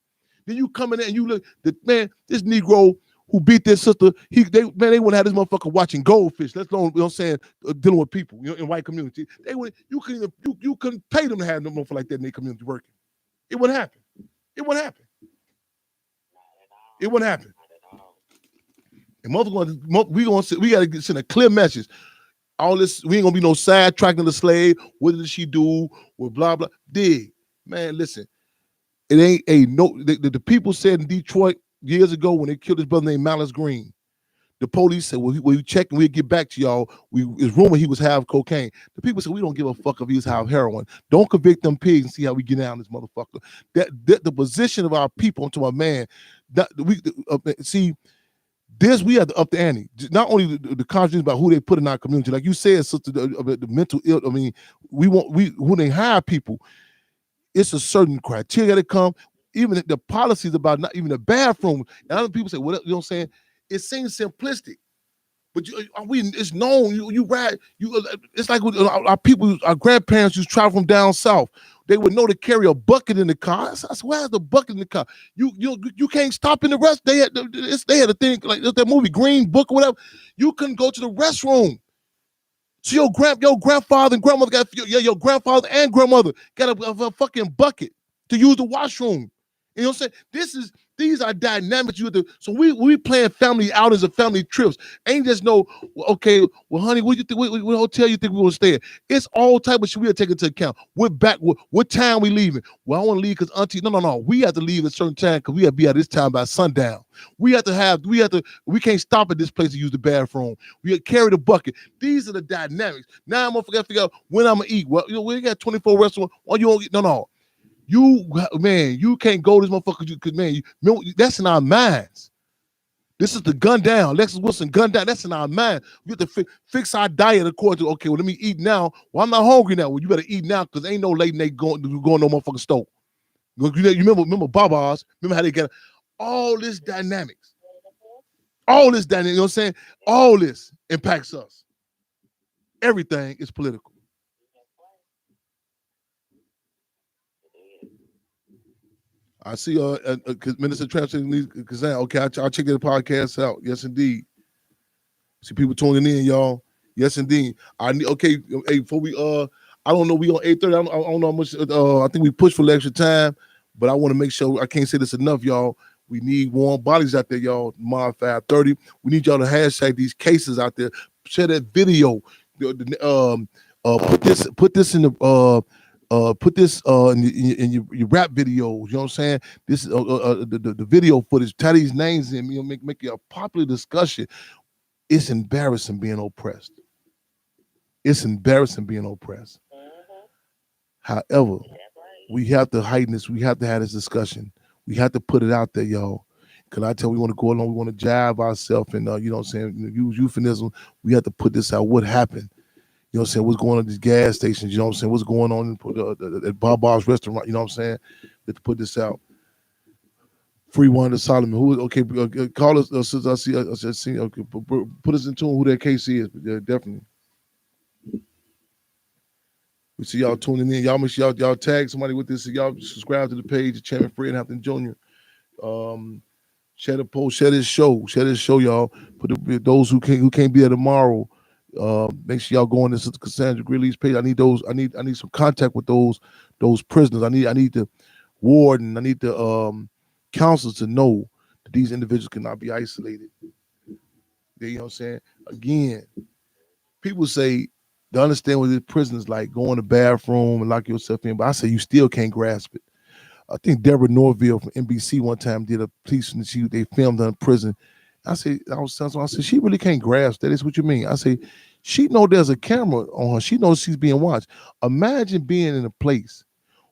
Then you come in there and you look, man, this Negro who beat their sister, they wouldn't have this motherfucker watching goldfish. That's all, you know what I'm saying, dealing with people, in white community. You couldn't pay them to have no motherfucker like that in their community working. It wouldn't happen. It wouldn't happen. It wouldn't happen. And we gotta send a clear message. All this, we ain't gonna be no sidetracking the slave. What did she do? With blah blah. Dig, man. Listen, it ain't no. The people said in Detroit years ago when they killed his brother named Malice Green. The police said, "Well, we check and we'll get back to y'all." It's rumored he was half cocaine. The people said, "We don't give a fuck if he was half heroin. Don't convict them pigs and see how we get down this motherfucker." That the position of our people, to my man, that we see. This we have to up the ante. Not only the conscience about who they put in our community, like you said, sister, the mental ill. I mean, when they hire people, it's a certain criteria that come. Even the policies about not even the bathroom. And other people say, "Well, you know what I'm saying?" It seems simplistic, but it's known. You ride. It's like with our people, our grandparents used to travel from down south. They would know to carry a bucket in the car. I said, "Where's the bucket in the car? You can't stop in the rest." They had a thing like that movie Green Book or whatever. You couldn't go to the restroom. So your grandfather and grandmother got your grandfather and grandmother got a fucking bucket to use the washroom. You know what I'm saying? These are dynamics. So we plan family outings and family trips. Ain't just no, okay, well, honey, what you think? What hotel you think we will stay at? It's all type of shit we have to take into account. What time we leaving? Well, I want to leave because auntie. No. We have to leave at a certain time because we have to be at this time by sundown. We can't stop at this place to use the bathroom. We carry the bucket. These are the dynamics. Now I'm gonna figure out when I'm gonna eat. Well, we got 24 restaurants. Oh, you won't eat? No. You can't go this motherfucker because man, that's in our minds. This is the gun down. Lexus Wilson gun down. That's in our mind. We have to fix our diet according to, okay, well, let me eat now. Well, I'm not hungry now. Well, you better eat now because ain't no late night going no motherfucking stove. You remember Baba's? Remember how they got all this dynamics. All this dynamics, you know what I'm saying? All this impacts us. Everything is political. I see Minister Translation Kazan. Okay, I'll check the podcast out. Yes, indeed. See people tuning in, y'all. Yes, indeed. Okay, hey, before we I don't know, we on 8:30. I don't know how much I think we pushed for the extra time, but I want to make sure I can't say this enough, y'all. We need warm bodies out there, y'all. Tomorrow 5:30. We need y'all to hashtag these cases out there. Share that video. Put this in the put this in your rap videos. You know what I'm saying? This is the video footage. Tie these names in. Make it a popular discussion. It's embarrassing being oppressed. It's embarrassing being oppressed. However, we have to heighten this. We have to have this discussion. We have to put it out there, y'all. Because I tell you, we want to go along. We want to jive ourselves and, you know what I'm saying, use euphemism. We have to put this out. What happened? You know what I'm saying? What's going on at these gas stations? You know what I'm saying? What's going on at Baba's restaurant? You know what I'm saying? Let's put this out. Free Wanda Solomon. Who? Okay, call us. Since I see. Okay, put us in tune who that case is. Yeah, definitely. We see y'all tuning in. Y'all make sure y'all tag somebody with this. Y'all subscribe to the page, Chairman Fred Hampton Jr. Share the post. Share this show. Share this show, y'all. Those who can't be there tomorrow. Make sure y'all go on this Cassandra Greeley's page. I need some contact with those prisoners. I need the warden. I need the counselors to know that these individuals cannot be isolated. You know what I'm saying? Again, people say to understand what this prison is like, go in the bathroom and lock yourself in. But I say you still can't grasp it. I think Deborah Norville from NBC one time did a piece and they filmed her in prison. I said, she really can't grasp that. Is what you mean? I say, she know there's a camera on her. She knows she's being watched. Imagine being in a place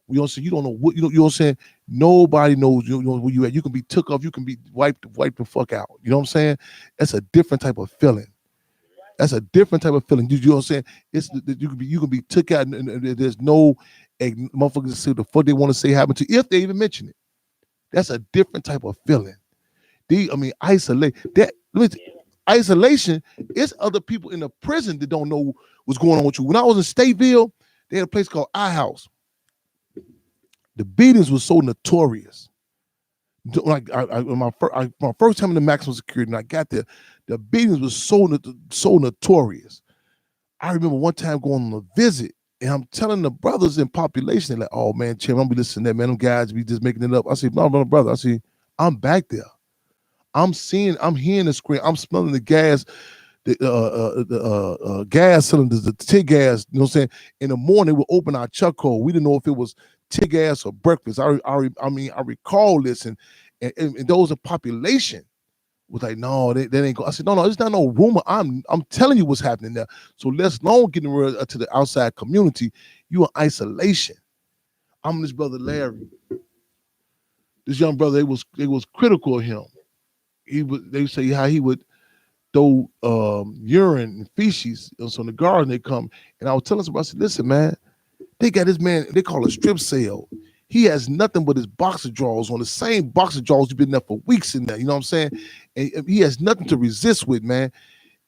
where you don't know what you know what I'm saying. Nobody knows you know where you at. You can be took off. You can be wiped the fuck out. You know what I'm saying? That's a different type of feeling. That's a different type of feeling. You know what I'm saying? It's you can be took out and there's no motherfuckers to say what the fuck they want to say happen to you, if they even mention it. That's a different type of feeling. Isolation. Isolation is other people in the prison that don't know what's going on with you. When I was in Stateville, they had a place called I House. The beatings were so notorious. Like my first time in the maximum security, and I got there, the beatings was so notorious. I remember one time going on a visit, and I'm telling the brothers in population, they're like, "Oh man, Chim, I'm gonna be listening to that, man. Them guys be just making it up." I said, "No, brother." I said, "I'm back there. I'm hearing the scream. I'm smelling the gas, the gas cylinders, the tear gas. You know what I'm saying? In the morning, we'll open our chuck hole. We didn't know if it was tear gas or breakfast. I mean, I recall this, and those in population was like, no, they ain't go. I said, no, it's not no rumor. I'm telling you what's happening there. So let's not get to the outside community. You in isolation. I'm this brother Larry. This young brother, they was critical of him. They say how he would throw urine and feces on the garden. They come, and I was telling somebody, I said, listen, man, they got this man, they call it a strip sale. He has nothing but his boxer drawers on, the same boxer drawers you've been there for weeks in there. You know what I'm saying? And he has nothing to resist with, man.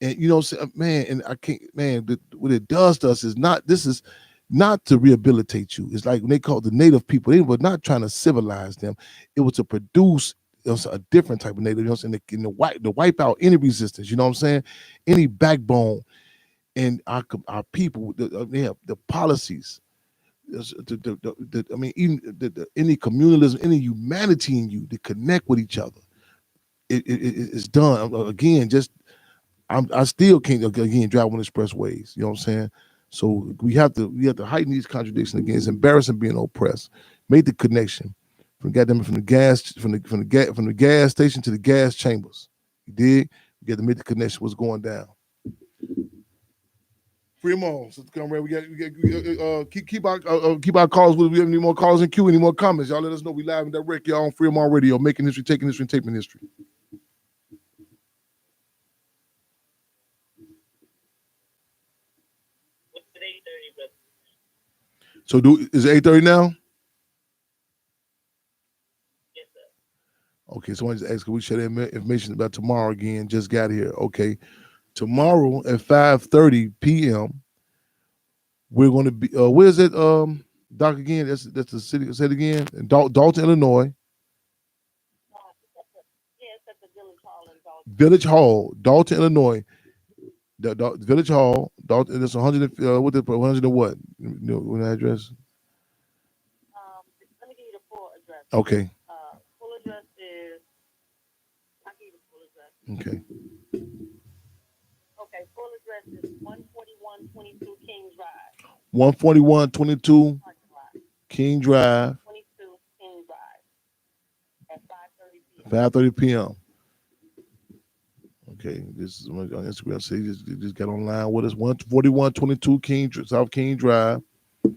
And you know what I'm saying, man, and I can't, man, what it does to us is this is not to rehabilitate you. It's like when they call the native people, they were not trying to civilize them. It was to produce a different type of native, you know what I'm saying, to wipe out any resistance, you know what I'm saying, any backbone. And our people, they have the policies. I mean, even any communalism, any humanity in you to connect with each other, it's done. Again, I still can't again drive on expressways. You know what I'm saying? So we have to heighten these contradictions. Again, it's embarrassing being oppressed. Make the connection from the gas station to the gas chambers. You dig? You got to make the connection. What's going down? Free them all. So come around. We got keep our calls. We have any more calls in queue? Any more comments? Y'all let us know. We live and direct. Y'all on Free them all radio, making history, taking history, and taping history. So is it 8:30 now? Yes, sir. Okay, someone just asked, can we share that information about tomorrow again? Just got here. Okay. Tomorrow at 5:30 p.m. we're going to be where is it, Doc, again? That's the city. Say it again. In Dalton, Illinois. Yeah, it's at the Village Hall in Dalton. Village Hall, Dalton, Illinois. The Village Hall, Dalton. It's 100. 100 and what? You know, what address? Let me give you the full address. Okay. Full address is. I'll give you the full address. Okay. Okay, full address is 14122 King Drive. 14122 King Drive. 22 King Drive. At 5:30 p.m. 5:30 p.m. Okay, this is on Instagram. See, just got online with us. 14122 South King Drive. Do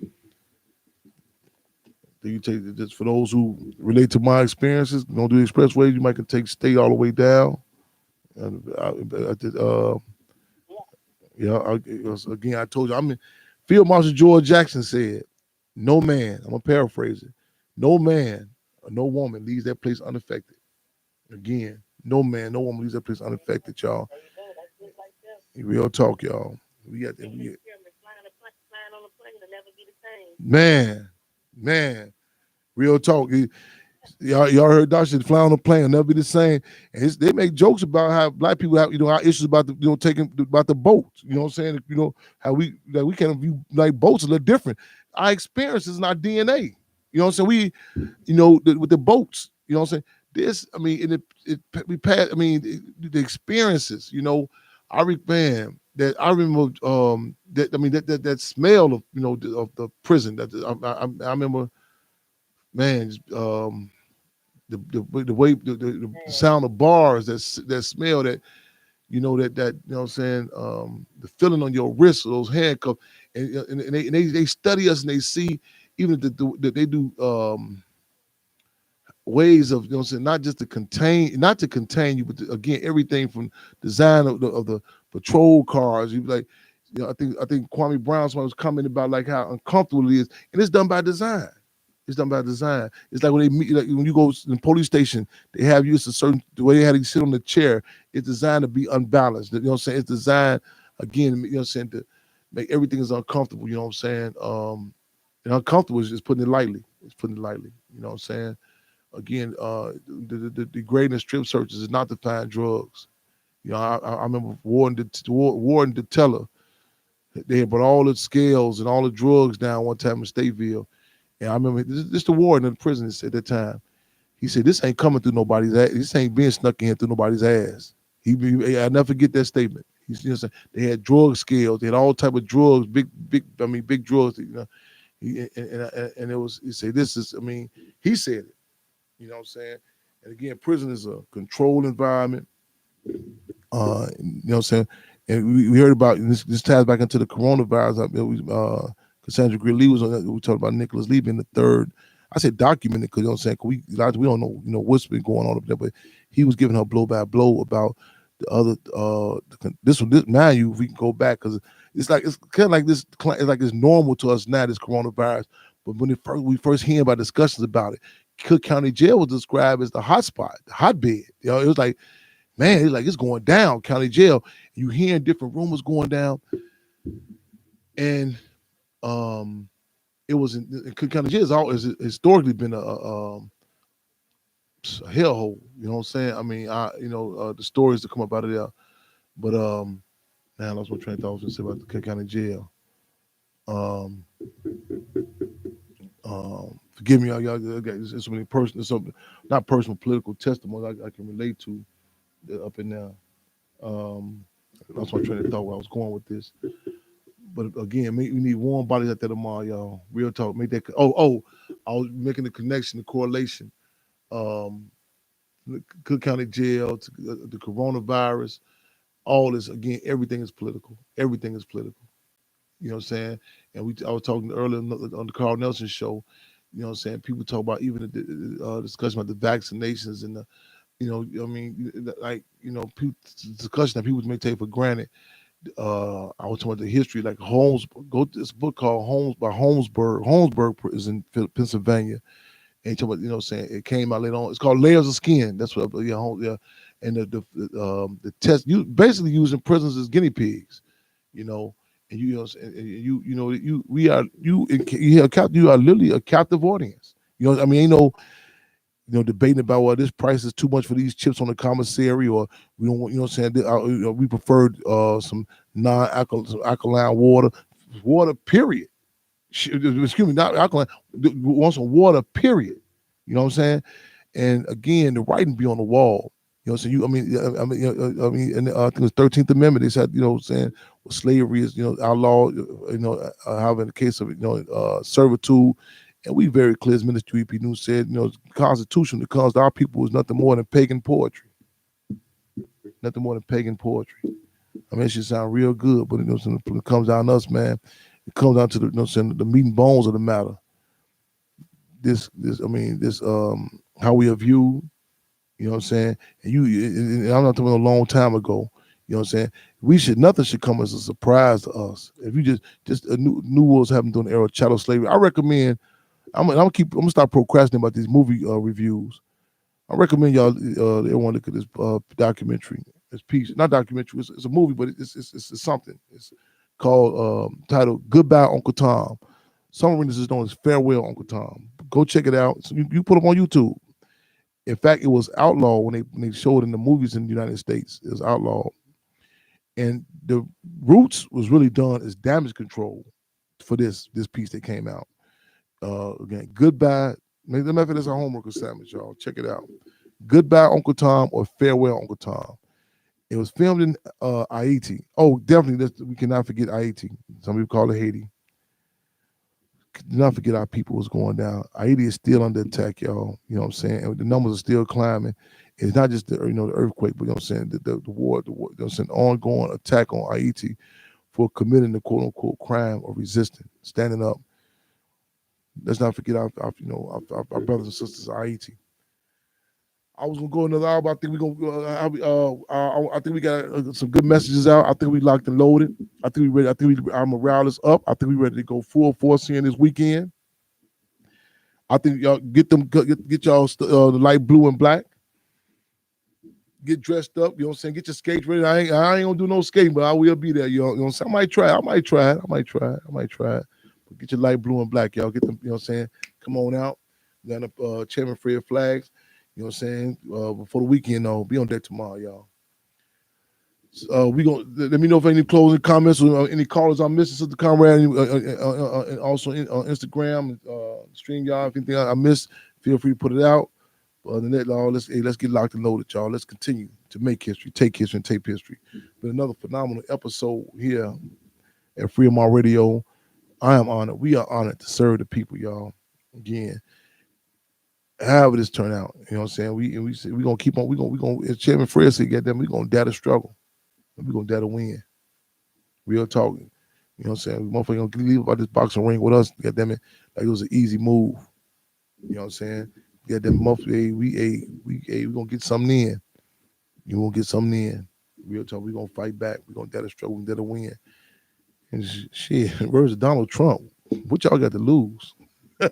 you take this for those who relate to my experiences? Don't do the expressway. You might can take state all the way down. Again, I told you. Field Marshal George Jackson said, "No man." I'm gonna paraphrase it. No man or no woman leaves that place unaffected. Again, no man, no woman leaves that place unaffected, y'all. Real talk, y'all. Man, real talk. Y'all heard Doc said fly on the plane will never be the same. And they make jokes about how black people have, our issues about taking about the boats. You know what I'm saying? How we can't view like boats a little different. Our experiences in our DNA. You know what I'm saying? With the boats. You know what I'm saying? This, I mean, the experiences. I remember that smell of of the prison. That I remember, man. The way the sound of bars, that smell, that that you know what I'm saying, the feeling on your wrist, those handcuffs, and they study us, and they see even that they do ways of, what I'm saying, not to contain you, but again, everything from design of the patrol cars. You like, I think Kwame Brown was commenting about like how uncomfortable it is, and it's done by design. It's done by design. It's like when they meet, like when you go to the police station, they have you the way they had you sit on the chair. It's designed to be unbalanced. You know what I'm saying? It's designed again. You know what I'm saying? make everything is uncomfortable. You know what I'm saying? And uncomfortable is just putting it lightly. It's putting it lightly. You know what I'm saying? Again, the degrading of strip searches is not to find drugs. You know, I remember Warden the teller. They had brought all the scales and all the drugs down one time in Stateville. And I remember this the warden of the prison at that time. He said, "This ain't coming through nobody's ass. This ain't being snuck in through nobody's ass." I never forget that statement. He's, you know, they had drug scales. They had all type of drugs, big drugs. You know, and it was. He said, "This is." I mean, he said it. You know what I'm saying? And again, prison is a controlled environment. You know what I'm saying? And we heard about this ties back into the coronavirus. Cassandra Greer Lee was on that. We talked about Nicholas Lee being the third. I said documented because you know what I'm saying. We don't know what's been going on up there, but he was giving her blow by blow about the other. This now we can go back because it's kind of like this. It's like it's normal to us now, this coronavirus. But when we first hear about discussions about it, Cook County Jail was described as the hotspot, the hotbed. You know, it was like, man, it's going down, county jail. You hearing different rumors going down, and it was in Cook County Jail has always historically been a hellhole. You know what I'm saying? I mean, the stories that come up out of there, but man, I lost my train of thought. I was going to say about the Cook County Jail. Forgive me, y'all. There's so many personal, not personal, political testimony I can relate to up in there. That's my train of thought where I was going with this. But again, we need warm bodies out there tomorrow, y'all. Real talk. Make that. I was making the connection, the correlation. Cook County Jail to the coronavirus. All this again. Everything is political. Everything is political. You know what I'm saying? And I was talking earlier on the Carl Nelson show. You know what I'm saying? People talk about even the discussion about the vaccinations and the, discussion that people may take for granted. I was talking about the history, like Holmes. Go to this book called Holmes by Holmesburg. Holmesburg is in Pennsylvania, and talking about, you know what I'm saying, it came out later on. It's called Layers of Skin. That's what, and the test, you basically using prisons as guinea pigs, you know. And you are literally a captive audience. You know, I mean, ain't no debating about, well, this price is too much for these chips on the commissary, or we don't want, you know what I'm saying, we preferred some alkaline water, period. Excuse me, not alkaline, want some water, period. You know what I'm saying? And again, the writing be on the wall. You know what I'm saying? And I think it was 13th Amendment. They said, you know what I'm saying, well, slavery is, outlawed, however, in the case of, servitude. And we very clear, as Minister E.P. News said, the Constitution that comes to our people is nothing more than pagan poetry. Nothing more than pagan poetry. I mean, it should sound real good, but when it comes down to us, man, it comes down to the meat and bones of the matter. This how we are viewed. You know what I'm saying? And I'm not talking a long time ago. You know what I'm saying? Nothing should come as a surprise to us. If you just new world's happened during the era of chattel slavery, I recommend. I'm gonna stop procrastinating about these movie reviews. I recommend y'all everyone look at this documentary. This piece, not documentary. It's a movie, but it's something. It's called titled "Goodbye, Uncle Tom." Some this is known as "Farewell, Uncle Tom." Go check it out. So you put them on YouTube. In fact, it was outlawed when they showed it in the movies in the United States. It was outlawed. And the roots was really done as damage control for this piece that came out. Again, Goodbye. The method is a homework assignment, y'all. Check it out. Goodbye, Uncle Tom, or Farewell, Uncle Tom. It was filmed in Haiti. Oh, definitely, we cannot forget Haiti. Some people call it Haiti. Do not forget our people was going down. Haiti is still under attack, y'all. You know what I'm saying? And the numbers are still climbing. It's not just the earthquake, but you know what I'm saying, the war, you know what I'm saying, ongoing attack on Haiti for committing the quote unquote crime of resisting, standing up. Let's not forget our brothers and sisters in Haiti. I was gonna go another hour, but I think I think we got some good messages out. I think we locked and loaded. I think we ready. I think our morale is up. I think we ready to go full force here this weekend. I think y'all get y'all the light blue and black. get dressed up, you know what I'm saying? Get your skates ready. I ain't gonna do no skating, but I will be there, you know what I'm saying? I might try it. But get your light blue and black, y'all. Get them, you know what I'm saying? Come on out. We got Chairman Fred flags, you know what I'm saying? Before the weekend, be on deck tomorrow, y'all. We gonna let me know if any closing comments or any callers I'm missing, Sister Conrad, and also on Instagram, StreamYard. If anything I missed, feel free to put it out. Other than that, y'all, let's get locked and loaded, y'all. Let's continue to make history, take history, and tape history. But another phenomenal episode here at Freedom All Radio. I am honored. We are honored to serve the people, y'all. Again, however this turn out, you know what I'm saying? We say we gonna keep on. We gonna. As Chairman Fred said, get them. We gonna dare to struggle. We gonna dare to win. Real talking. You know what I'm saying? Motherfucker gonna leave about this boxing ring with us. Get them like it was an easy move. You know what I'm saying? Get them motherfucker. We gonna get something in. You gonna get something in. Real talk. We gonna fight back. We gonna dare to struggle. We dare to win. And shit, where's Donald Trump? What y'all got to lose? What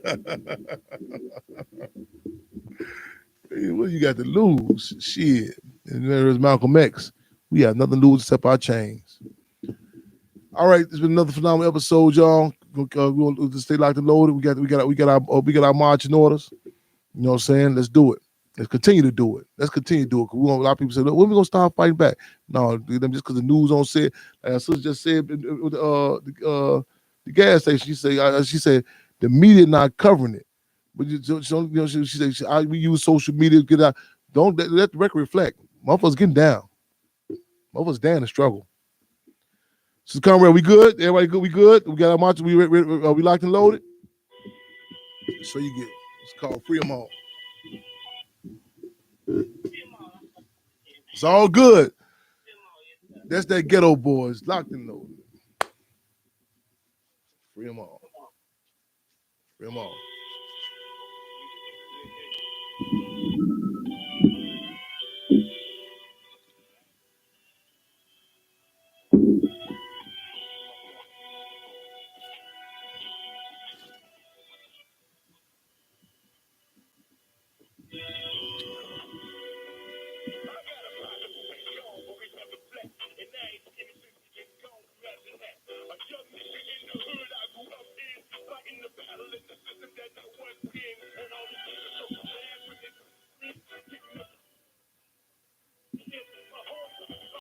you got to lose? Shit. And there's Malcolm X. We have nothing to lose except our chains. All right, it's been another phenomenal episode, y'all. We'll just stay locked and loaded. We got our marching orders. You know what I'm saying? Let's do it. Let's continue to do it. Cause a lot of people say, look, when we gonna start fighting back? No, just because the news don't say it. Like sister just said the gas station. She said the media not covering it. But she said we use social media to get out. Don't let the record reflect. Motherfuckers getting down. Motherfuckers down to struggle. So Conrad, we good? Everybody good? We good? We got our march. We locked and loaded? So you get it's called Free 'em All. It's all good. That's that ghetto boys locked and loaded. Free 'em all. Free 'em all.